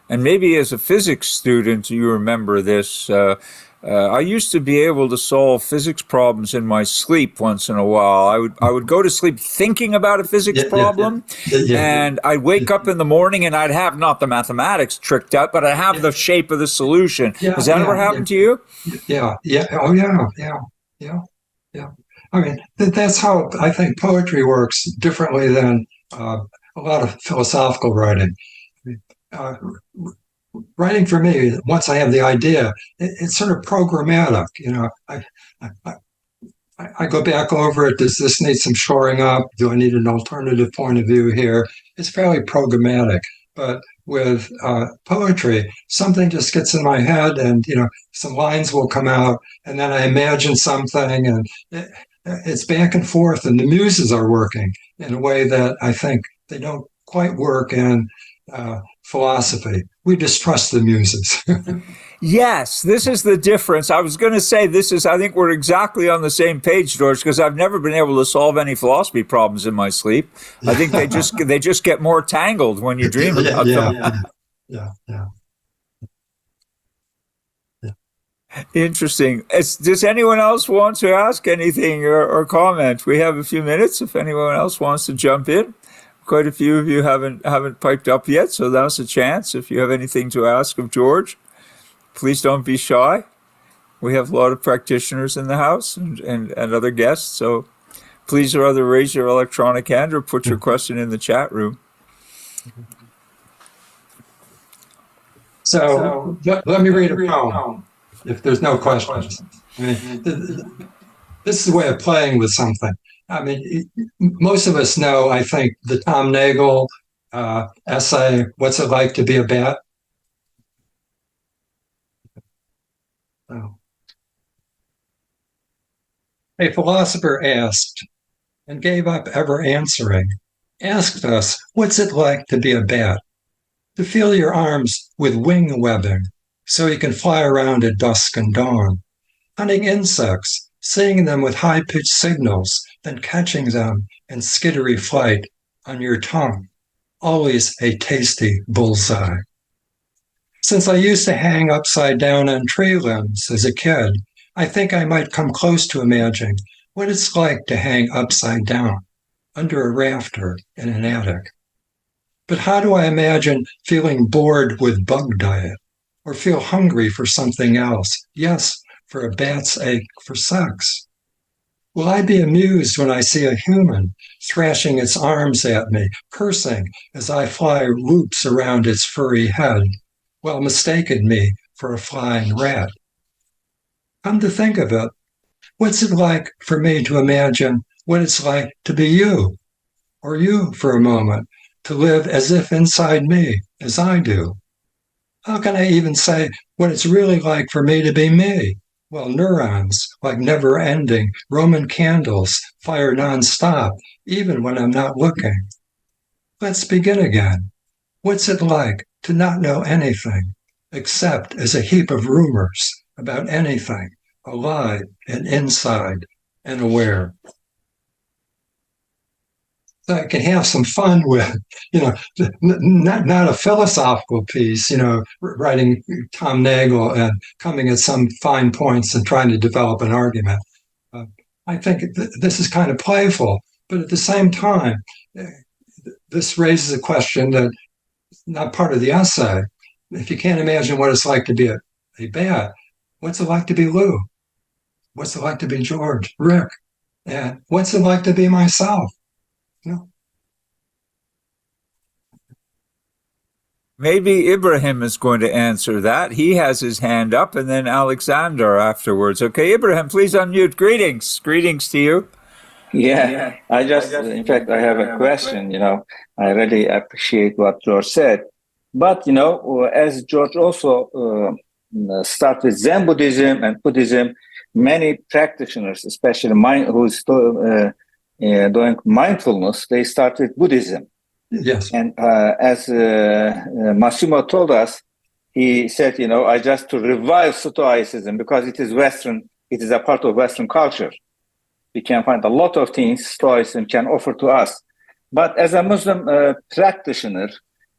and maybe as a physics student, you remember this. I used to be able to solve physics problems in my sleep once in a while. I would go to sleep thinking about a physics problem, and I'd wake up in the morning and I'd have not the mathematics tricked out, but I'd have the shape of the solution. Has that ever happened to you? Yeah. Oh, yeah. I mean, that's how I think poetry works differently than a lot of philosophical writing. Writing for me, once I have the idea, it's sort of programmatic. I go back over it. Does this need some shoring up? Do I need an alternative point of view here? It's fairly programmatic. But with poetry, something just gets in my head, and some lines will come out, and then I imagine something, and it's back and forth, and the muses are working in a way that I think they don't quite work in philosophy. We distrust the muses. Yes, this is the difference. I was going to say I think we're exactly on the same page, George, because I've never been able to solve any philosophy problems in my sleep. I think they just get more tangled when you dream about them. Yeah. Interesting. Does anyone else want to ask anything or comment? We have a few minutes if anyone else wants to jump in. Quite a few of you haven't piped up yet, so now's a chance. If you have anything to ask of George, please don't be shy. We have a lot of practitioners in the house and other guests, so please either raise your electronic hand or put your question in the chat room. So let me read a poem, if there's no questions. I mean, this is a way of playing with something. I mean, most of us know, I think, the Tom Nagel essay, What's It Like to Be a Bat? Oh. A philosopher asked, and gave up ever answering, asked us, what's it like to be a bat? To fill your arms with wing webbing, so you can fly around at dusk and dawn, hunting insects, seeing them with high-pitched signals, then catching them in skittery flight on your tongue, always a tasty bullseye. Since I used to hang upside down on tree limbs as a kid, I think I might come close to imagining what it's like to hang upside down under a rafter in an attic. But how do I imagine feeling bored with bug diet, or feel hungry for something else? Yes, for a bat's ache for sex. Will I be amused when I see a human thrashing its arms at me, cursing as I fly loops around its furry head, while mistaking me for a flying rat? Come to think of it, what's it like for me to imagine what it's like to be you, or you for a moment, to live as if inside me, as I do? How can I even say what it's really like for me to be me? Well, neurons, like never-ending Roman candles, fire nonstop, even when I'm not looking. Let's begin again. What's it like to not know anything, except as a heap of rumors about anything, alive and inside and aware? So I can have some fun with, not a philosophical piece, writing Tom Nagel and coming at some fine points and trying to develop an argument. I think this is kind of playful, but at the same time, this raises a question that's not part of the essay. If you can't imagine what it's like to be a bat, what's it like to be Lou? What's it like to be George, Rick? And what's it like to be myself? maybe Ibrahim is going to answer that. He has his hand up, and then Alexander afterwards. Okay, Ibrahim, please unmute. Greetings. Greetings to you. Yeah, in fact, I have a question. I really appreciate what George said. But, as George also started with Zen Buddhism and Buddhism, many practitioners, especially who's doing mindfulness, they started Buddhism. Yes. And as Massimo told us, he said, I just to revive Stoicism because it is Western, it is a part of Western culture. We can find a lot of things Stoicism can offer to us. But as a Muslim practitioner,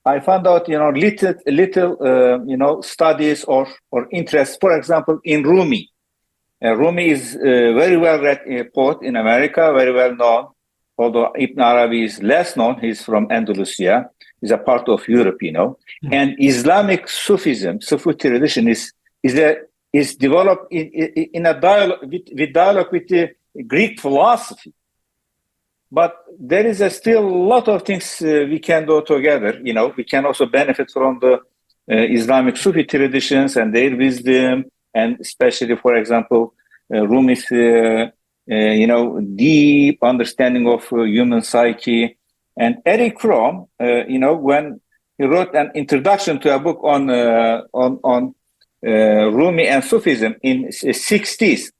I found out, little studies or interest, for example, in Rumi. Rumi is a very well-read poet in America, very well known. Although Ibn Arabi is less known, he's from Andalusia. He's a part of Europe, And Islamic Sufism, Sufi tradition, is developed in a dialogue with the Greek philosophy. But there is still a lot of things we can do together. We can also benefit from the Islamic Sufi traditions and their wisdom, and especially, for example, Rumi's, deep understanding of human psyche. And Eric Fromm, when he wrote an introduction to a book on Rumi and Sufism in 60s,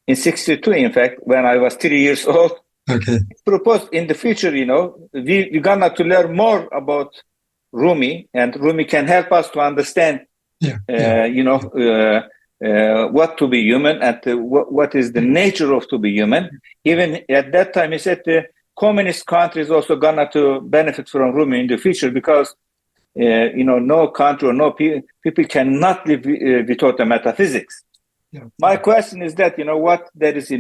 in 62, in fact, when I was 3 years old, Okay. proposed in the future, we're gonna to learn more about Rumi, and Rumi can help us to understand, what to be human and what is the nature of to be human. Even at that time, he said the communist countries also gonna to benefit from Rumi in the future because, no country or no people cannot live without the metaphysics. Yeah. My question is that, what there is,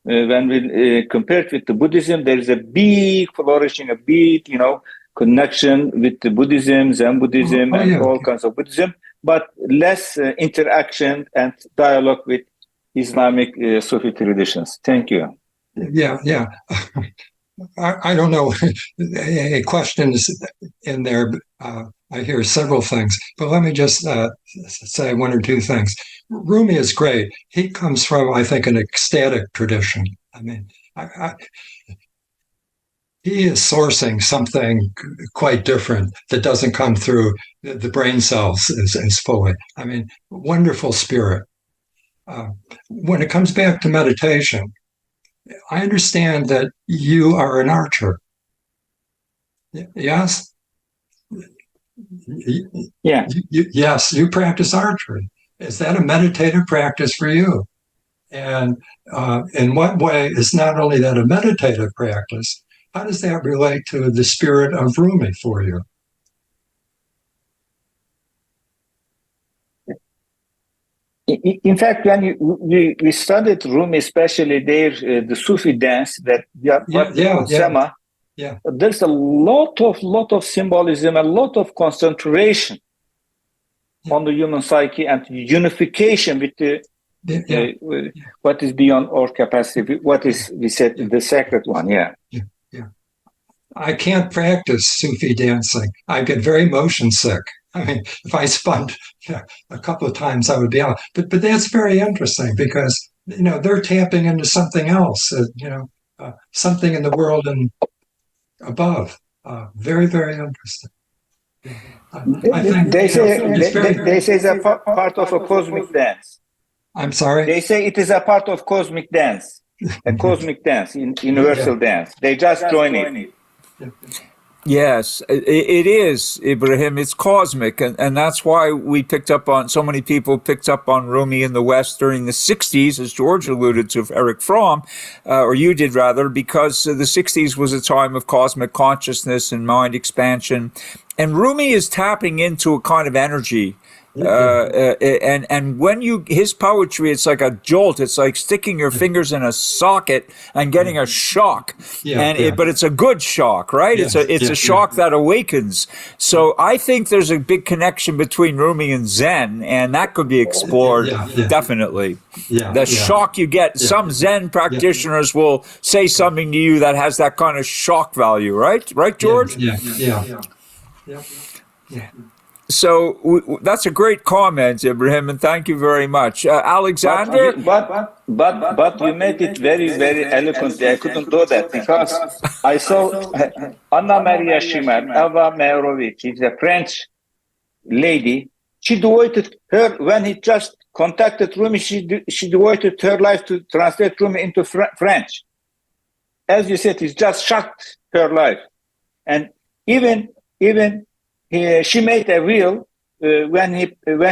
when we compare it with the Buddhism, there is a big flourishing, a big, connection with the Buddhism, Zen Buddhism, and all kinds of Buddhism, but less interaction and dialogue with Islamic Sufi traditions. Thank you. Yeah. I don't know. A question is in there. I hear several things, but let me just say one or two things. Rumi is great. He comes from, I think, an ecstatic tradition. I mean, he is sourcing something quite different that doesn't come through the brain cells as fully. I mean, wonderful spirit. When it comes back to meditation, I understand that you are an archer. Yes? Yeah. Yes, you practice archery. Is that a meditative practice for you? And in what way is not only that a meditative practice, how does that relate to the spirit of Rumi for you? In fact, when we studied Rumi, especially there, the Sufi dance that Sema, there's a lot of symbolism, a lot of concentration on the human psyche and unification with the what is beyond our capacity, what is, we said, the sacred one. Yeah. I can't practice Sufi dancing. I get very motion sick. I mean, if I spun a couple of times, I would be out. But that's very interesting because, they're tapping into something else, something in the world and above. Very, very interesting. I think they say it's a part of a cosmic dance. I'm sorry? They say it is a part of cosmic dance, a cosmic dance, universal dance. They just join it. Yes, it is, Ibrahim. It's cosmic, and that's why we picked up on, so many people picked up on Rumi in the West during the 60s, as George alluded to, Eric Fromm, or you did rather, because the 60s was a time of cosmic consciousness and mind expansion. And Rumi is tapping into a kind of energy. And when his poetry, it's like a jolt. It's like sticking your fingers in a socket and getting a shock. But it's a good shock, right? It's a shock that awakens. So I think there's a big connection between Rumi and Zen, and that could be explored definitely. The shock you get. Some Zen practitioners will say something to you that has that kind of shock value, right? Right, George? Yeah. Yeah. So that's a great comment, Ibrahim, and thank you very much. Alexander? But you made it very, very eloquently. I couldn't do that because I saw Anna Maria Schimer, Eva Meyrovic, she's a French lady. She devoted her, when he just contacted Rumi, she devoted her life to translate Rumi into French. As you said, it just shocked her life. And even she made a will when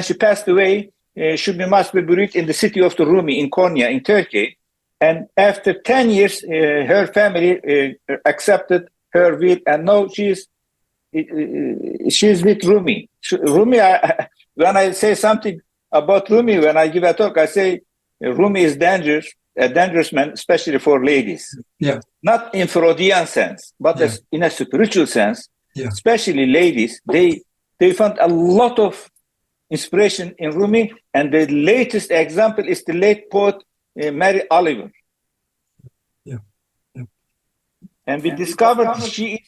she passed away. She must be buried in the city of the Rumi in Konya, in Turkey. And after 10 years, her family accepted her will, and now she's with Rumi. Rumi, when I say something about Rumi, when I give a talk, I say Rumi is dangerous, a dangerous man, especially for ladies. Yeah. Not in Freudian sense, but in a spiritual sense. Yeah. Especially ladies, they found a lot of inspiration in Rumi, and the latest example is the late poet Mary Oliver. Yeah. And we discovered she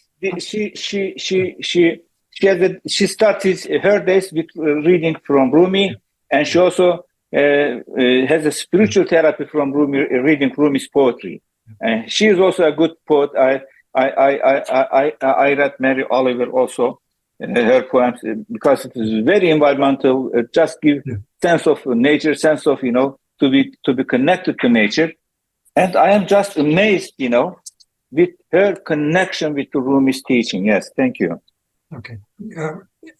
started her days with reading from Rumi, and she also has a spiritual therapy from Rumi, reading Rumi's poetry. And she is also a good poet. I read Mary Oliver also, her poems, because it is very environmental. Just give sense of nature, sense of to be connected to nature, and I am just amazed, with her connection with the Rumi's teaching. Yes, thank you. Okay,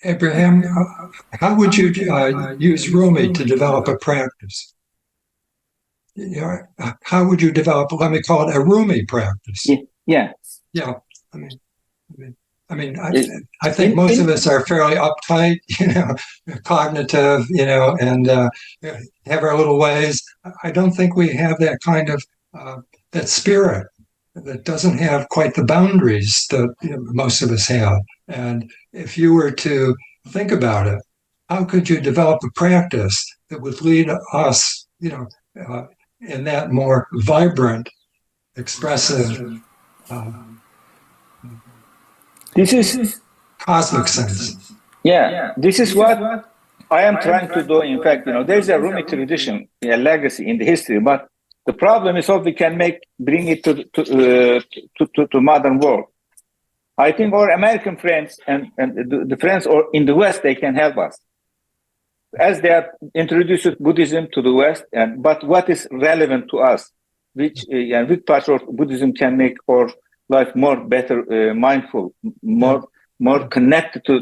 Abraham, how would you use Rumi to develop a practice? How would you develop? Let me call it a Rumi practice. Yeah. I think most of us are fairly uptight, cognitive, and have our little ways. I don't think we have that kind of that spirit that doesn't have quite the boundaries that most of us have. And if you were to think about it, how could you develop a practice that would lead us, in that more vibrant, expressive, this is cosmic sense? Yeah, this is what I am trying to do. In fact, there's a Rumi tradition, a legacy in the history, but the problem is how we can bring it to modern world. I think our American friends and the friends or in the West, they can help us, as they have introduced Buddhism to the West. But what is relevant to us, which part of Buddhism can make our life more better, mindful, more connected to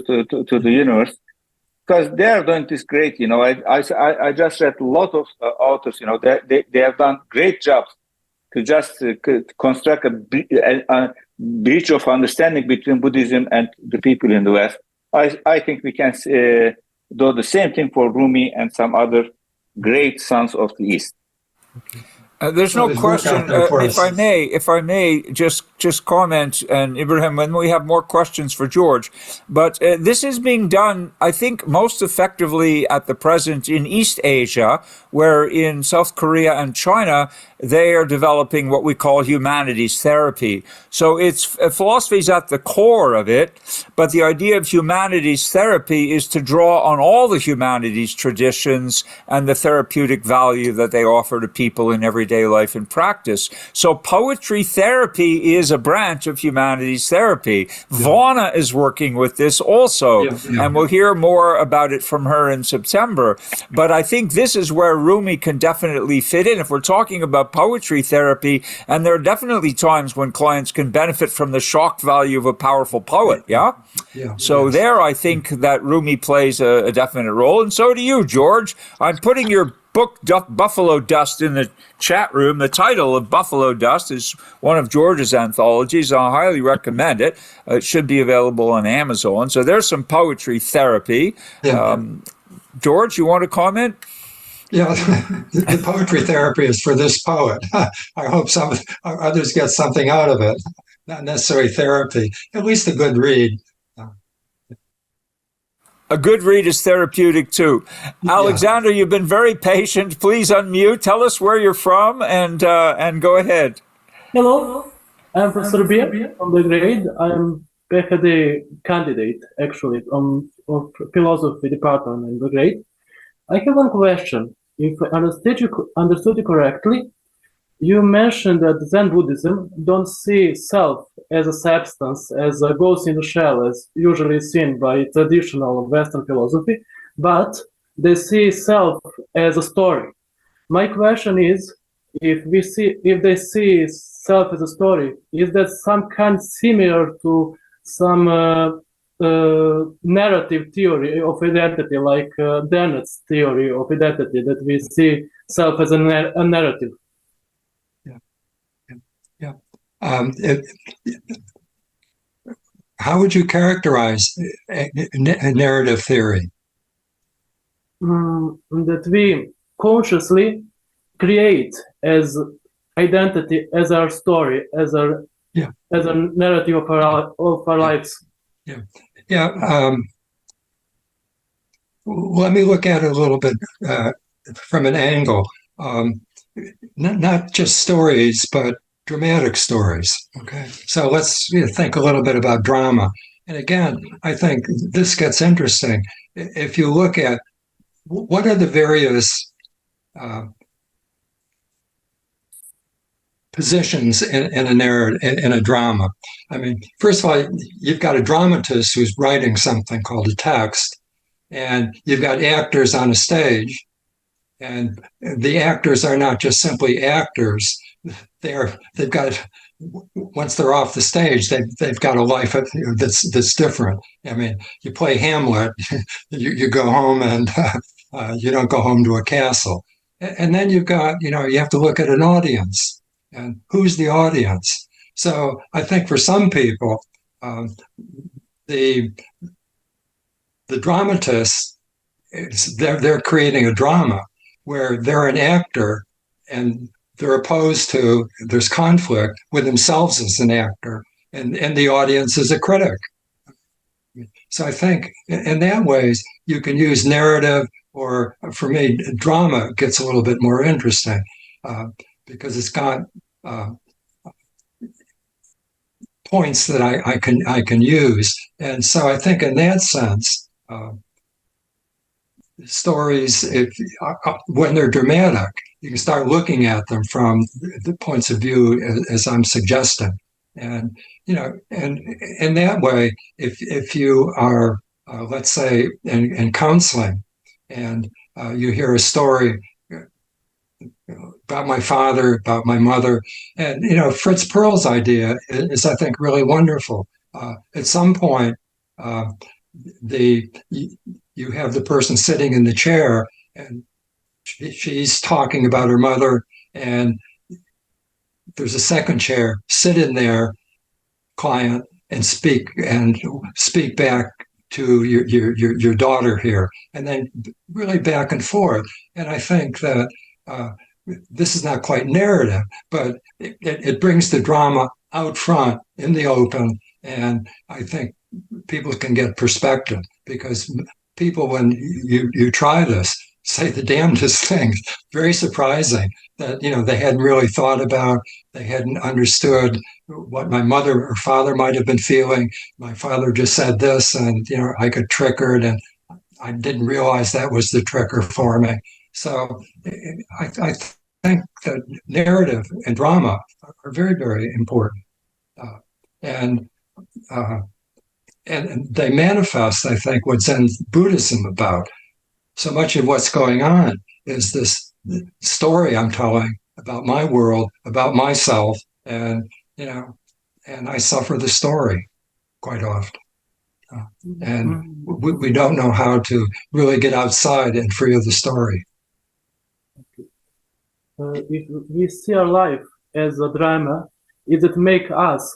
the universe, because they are doing this great. I just read a lot of authors. They have done great jobs to just construct a bridge of understanding between Buddhism and the people in the West. I think we can do the same thing for Rumi and some other great sons of the East. Okay. There's no question. If I may, just comment, and Ibrahim, when we have more questions for George. But this is being done, I think, most effectively at the present in East Asia, where in South Korea and China, they are developing what we call humanities therapy. So it's philosophy is at the core of it, but the idea of humanities therapy is to draw on all the humanities traditions and the therapeutic value that they offer to people in everyday life and practice. So poetry therapy is a branch of humanities therapy. Yeah. Vana is working with this also, and we'll hear more about it from her in September. But I think this is where Rumi can definitely fit in. If we're talking about poetry therapy, and there are definitely times when clients can benefit from the shock value of a powerful poet, So there I think that Rumi plays a definite role, and so do you, George. I'm putting your book, Buffalo Dust, in the chat room. The title of Buffalo Dust is one of George's anthologies. I highly recommend it. It should be available on Amazon. So there's some poetry therapy. George, you want to comment? Yeah, the poetry therapy is for this poet. I hope some others get something out of it. Not necessarily therapy, at least a good read. A good read is therapeutic too. Alexander, you've been very patient. Please unmute. Tell us where you're from and go ahead. Hello, I'm from Serbia, from Belgrade. I'm PhD candidate, actually, of philosophy department in the grade. I have one question. If I understood you correctly, you mentioned that Zen Buddhism don't see self as a substance, as a ghost in the shell, as usually seen by traditional Western philosophy, but they see self as a story. My question is, if they see self as a story, is that some kind similar to some narrative theory of identity, like Dennett's theory of identity, that we see self as a narrative? How would you characterize a narrative theory? That we consciously create as identity, as our story, as a narrative of our lives. Let me look at it a little bit from an angle. Not just stories, but dramatic stories. Okay, so let's think a little bit about drama. And again, I think this gets interesting. If you look at what are the various positions in a narrative, in a drama. I mean, first of all, you've got a dramatist who's writing something called a text, and you've got actors on a stage, and the actors are not just simply actors. They've got, once they're off the stage, they've got a life that's different. I mean, you play Hamlet, you go home and you don't go home to a castle. And then you've got, you have to look at an audience. And who's the audience? So I think for some people, the dramatists, they're creating a drama where they're an actor and they're opposed to, there's conflict with themselves as an actor, and the audience is a critic. So I think in that ways you can use narrative, or for me, drama gets a little bit more interesting because it's got points that I can use. And so I think in that sense, stories, when they're dramatic, you can start looking at them from the points of view as I'm suggesting. And, and in that way, if you are, let's say, in counseling, and you hear a story about my father, about my mother, and, Fritz Perls' idea is, I think, really wonderful. At some point, you have the person sitting in the chair, and she's talking about her mother, and there's a second chair. Sit in there, client, and speak back to your daughter here, and then really back and forth. And I think that this is not quite narrative, but it brings the drama out front in the open, and I think people can get perspective, because people, when you try this, say the damnedest things. Very surprising that, they hadn't really thought about, they hadn't understood what my mother or father might have been feeling. My father just said this, and, I got triggered, and I didn't realize that was the trigger for me. So I think that narrative and drama are very, very important. And they manifest, I think, what Zen Buddhism about. So much of what's going on is this story I'm telling about my world, about myself, and I suffer the story quite often. And we don't know how to really get outside and free of the story. If we see our life as a drama, does it make us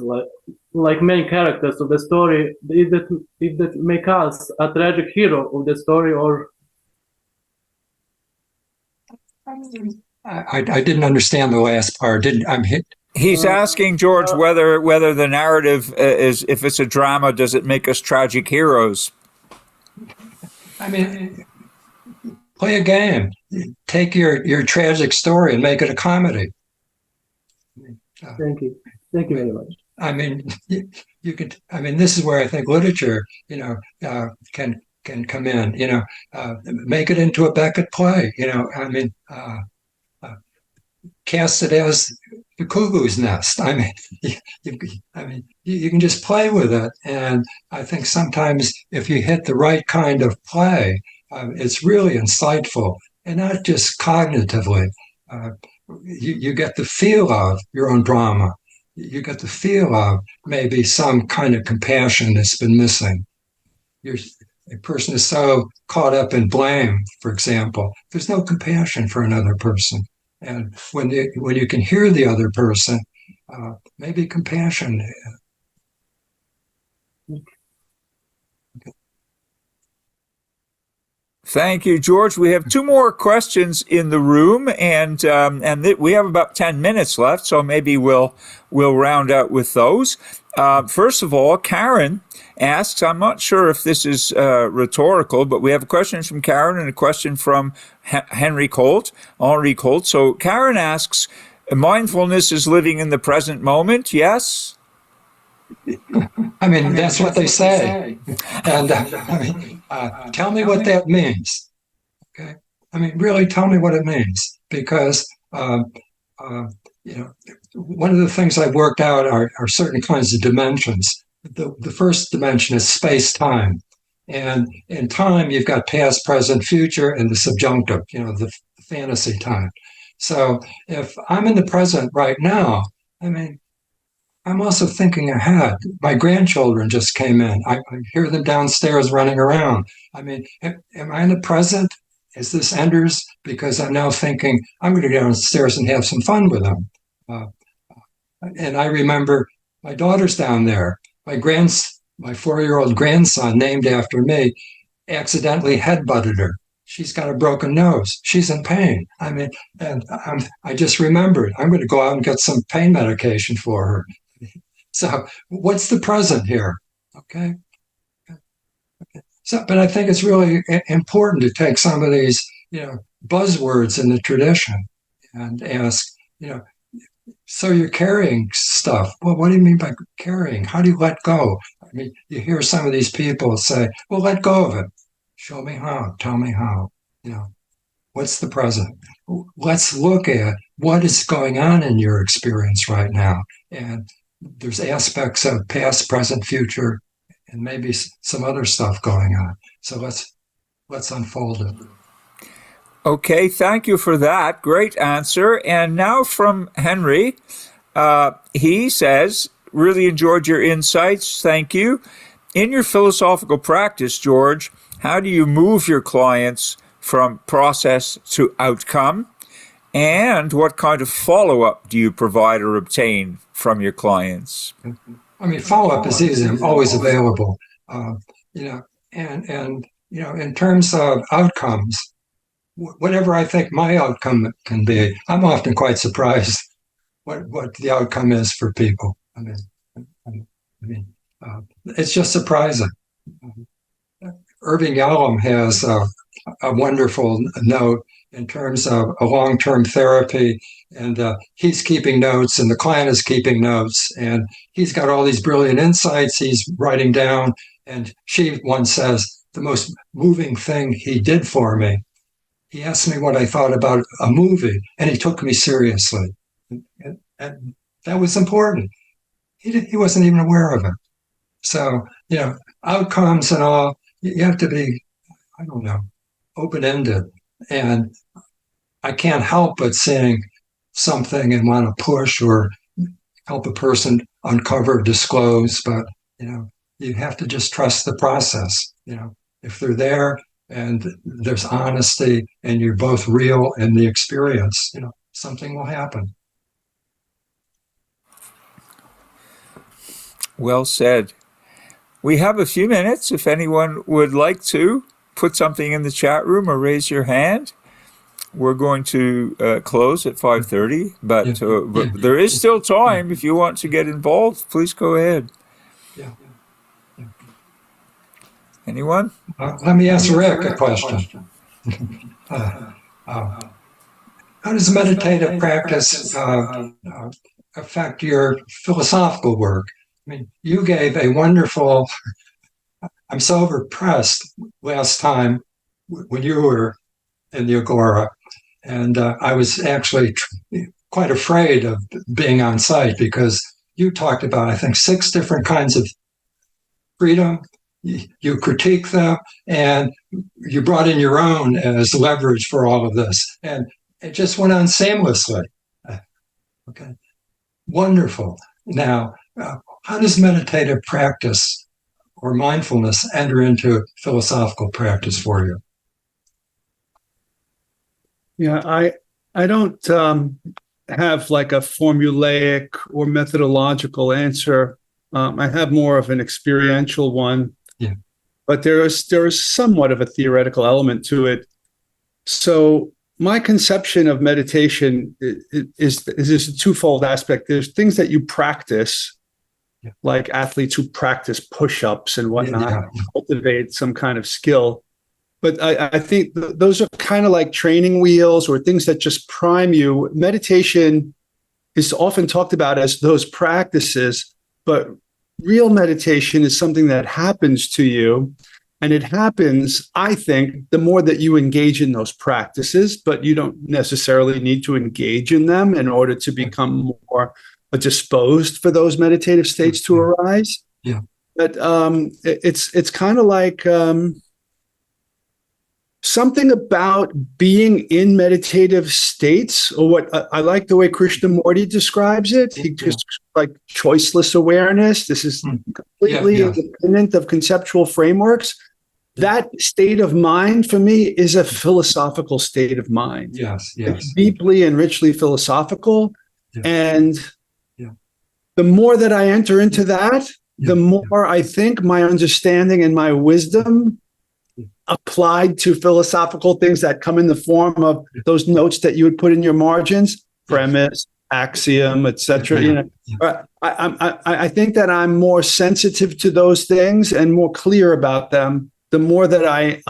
like main characters of the story? Did that make us a tragic hero of the story, or? I didn't understand the last part. He's asking, George, whether the narrative is, if it's a drama, does it make us tragic heroes? I mean, play a game. Take your tragic story and make it a comedy. Thank you very much. I mean, you could. I mean, this is where I think literature, can come in. Make it into a Beckett play. I mean, cast it as the cuckoo's nest. I mean, you can just play with it, and I think sometimes if you hit the right kind of play, it's really insightful, and not just cognitively. You get the feel of your own drama. You get the feel of maybe some kind of compassion that's been missing. A person is so caught up in blame, for example, there's no compassion for another person. And when you can hear the other person, maybe compassion. Thank you, George. We have two more questions in the room, and we have about 10 minutes left, so maybe we'll round out with those. First of all, Karen asks, I'm not sure if this is rhetorical, but we have a question from Karen and a question from Henry Colt. So Karen asks, mindfulness is living in the present moment, yes? I mean, that's what they say. And tell me what that means. Okay. I mean, really tell me what it means, because, one of the things I've worked out are certain kinds of dimensions. The first dimension is space-time. And in time, you've got past, present, future, and the subjunctive, the fantasy time. So if I'm in the present right now, I mean, I'm also thinking ahead. My grandchildren just came in. I hear them downstairs running around. I mean, am I in the present? Is this Enders? Because I'm now thinking I'm going to go downstairs and have some fun with them. And I remember my daughter's down there. My 4-year-old grandson, named after me, accidentally headbutted her. She's got a broken nose. She's in pain. I mean, and I just remembered I'm going to go out and get some pain medication for her. So what's the present here? Okay. So, but I think it's really important to take some of these, buzzwords in the tradition and ask, so you're carrying stuff. Well, what do you mean by carrying? How do you let go? I mean, you hear some of these people say, well, let go of it. Show me how. Tell me how. What's the present? Let's look at what is going on in your experience right now. And there's aspects of past, present, future, and maybe some other stuff going on. So let's unfold it. Okay, thank you for that. Great answer. And now from Henry, he says, really enjoyed your insights. Thank you. In your philosophical practice, George, how do you move your clients from process to outcome? And what kind of follow-up do you provide or obtain from your clients? I mean, follow-up is easy. I'm always available. In terms of outcomes, whatever I think my outcome can be, I'm often quite surprised what the outcome is for people. I mean, it's just surprising. Irving Yalom has a wonderful note in terms of a long-term therapy, and he's keeping notes and the client is keeping notes, and he's got all these brilliant insights he's writing down, and she once says, the most moving thing he did for me, he asked me what I thought about a movie, and he took me seriously. And that was important. He wasn't even aware of it. So, outcomes and all, you have to be, open-ended. And I can't help but seeing something and want to push or help a person uncover, disclose, but, you have to just trust the process. If they're there and there's honesty and you're both real in the experience, something will happen. Well said. We have a few minutes if anyone would like to put something in the chat room or raise your hand. We're going to close at 5:30, but there is still time. If you want to get involved, please go ahead. Yeah. Anyone? Let me ask Rick a question. How does meditative practice affect your philosophical work? I mean, you gave a wonderful, I'm so impressed last time when you were in the Agora, and I was actually quite afraid of being on site because you talked about, I think, 6 different kinds of freedom. You critique them, and you brought in your own as leverage for all of this. And it just went on seamlessly. Okay, wonderful. Now, how does meditative practice or mindfulness enter into philosophical practice for you? Yeah, I don't have like a formulaic or methodological answer. I have more of an experiential one. Yeah. But there is somewhat of a theoretical element to it. So my conception of meditation is a twofold aspect. There's things that you practice, like athletes who practice push-ups and whatnot, cultivate some kind of skill. But I think those are kind of like training wheels or things that just prime you. Meditation is often talked about as those practices, but real meditation is something that happens to you. And it happens, I think, the more that you engage in those practices, but you don't necessarily need to engage in them in order to become more disposed for those meditative states to arise. Yeah. But it's kind of like something about being in meditative states, or what I like the way Krishnamurti describes it. He just like choiceless awareness. This is completely independent of conceptual frameworks. That state of mind for me is a philosophical state of mind. Yes. It's deeply and richly philosophical. Yeah. And the more that I enter into that, the more I think my understanding and my wisdom applied to philosophical things that come in the form of those notes that you would put in your margins, premise, axiom, etc. You know, I think that I'm more sensitive to those things and more clear about them the more that I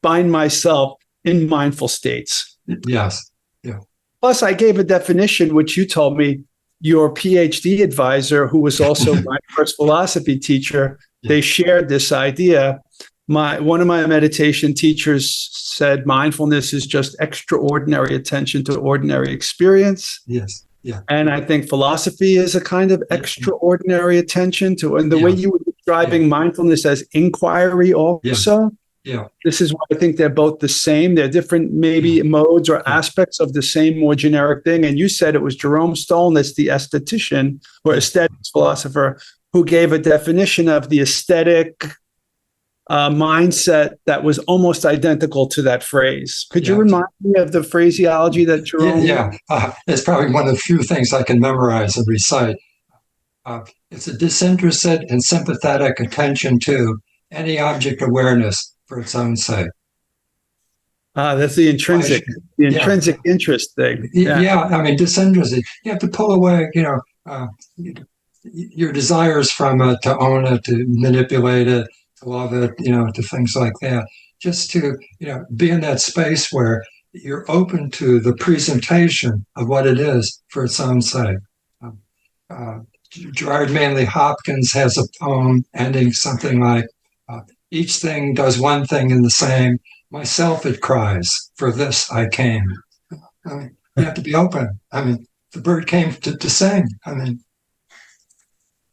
find myself in mindful states. Yes. Yeah. Plus, I gave a definition, which you told me your Ph.D. advisor, who was also my first philosophy teacher, they shared this idea. One of my meditation teachers said mindfulness is just extraordinary attention to ordinary experience. Yes. Yeah. And I think philosophy is a kind of extraordinary attention to, and the way you were describing mindfulness as inquiry also. Yeah. This is why I think they're both the same. They're different, maybe modes or aspects of the same more generic thing. And you said it was Jerome Stolnitz, the aesthetician or aesthetics philosopher, who gave a definition of the aesthetic mindset that was almost identical to that phrase. Could you remind me of the phraseology that Jerome? It's probably one of the few things I can memorize and recite. It's a disinterested and sympathetic attention to any object awareness for its own sake. That's the intrinsic interest thing. I mean, disinterested. You have to pull away, your desires from it, to own it, to manipulate it, to love it, to things like that. Just to, be in that space where you're open to the presentation of what it is for its own sake. Gerard Manley Hopkins has a poem ending something like, each thing does one thing in the same. Myself it cries, for this I came. I mean, you have to be open. I mean, the bird came to sing. I mean,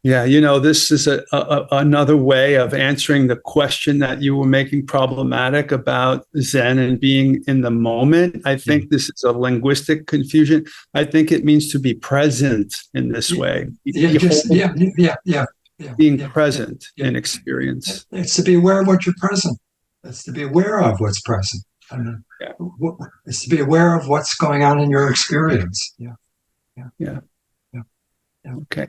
this is another way of answering the question that you were making problematic about Zen and being in the moment. I think this is a linguistic confusion. I think it means to be present in this way. Being present in experience. It's to be aware of what you're present. It's to be aware of what's present. I mean, it's to be aware of what's going on in your experience. Okay.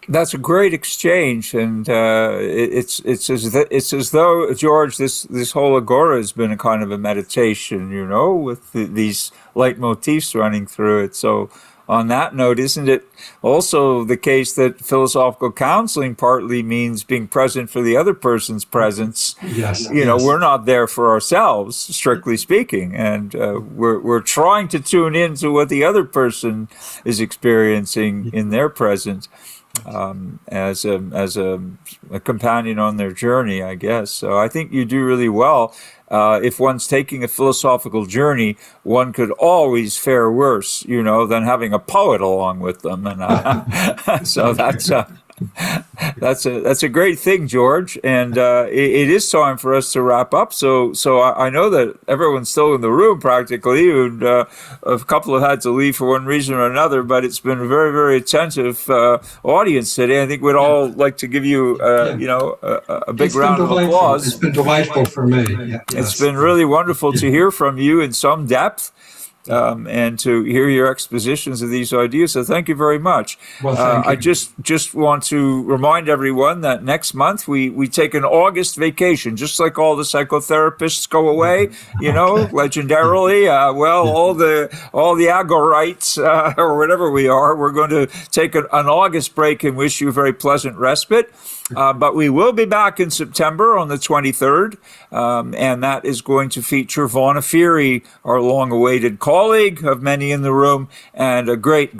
That's a great exchange, and it's as though, George, this whole Agora has been a kind of a meditation, with these leitmotifs running through it. So on that note, isn't it also the case that philosophical counseling partly means being present for the other person's presence? Yes. We're not there for ourselves, strictly speaking, and we're trying to tune into what the other person is experiencing in their presence, as a companion on their journey, I guess. So I think you do really well. If one's taking a philosophical journey, one could always fare worse, than having a poet along with them, and so that's a great thing, George. And it is time for us to wrap up. So I know that everyone's still in the room practically, and a couple have had to leave for one reason or another. But it's been a very, very attentive audience today. I think we'd all like to give you, a big round of applause. It's been delightful for me. It's been really wonderful to hear from you in some depth. And to hear your expositions of these ideas. So thank you very much. Well, thank you. I just want to remind everyone that next month we take an August vacation, just like all the psychotherapists go away, legendarily. All the Agorites, or whatever we are, we're going to take an August break and wish you a very pleasant respite. But we will be back in September on the 23rd, and that is going to feature Vaughn Fury, our long-awaited colleague of many in the room, and a great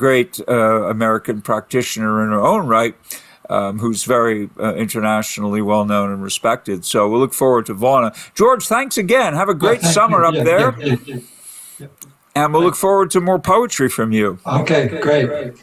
American practitioner in her own right, who's very internationally well-known and respected. So we'll look forward to Vaughn. George, thanks again. Have a great summer up there. And we'll look forward to more poetry from you. Okay, great.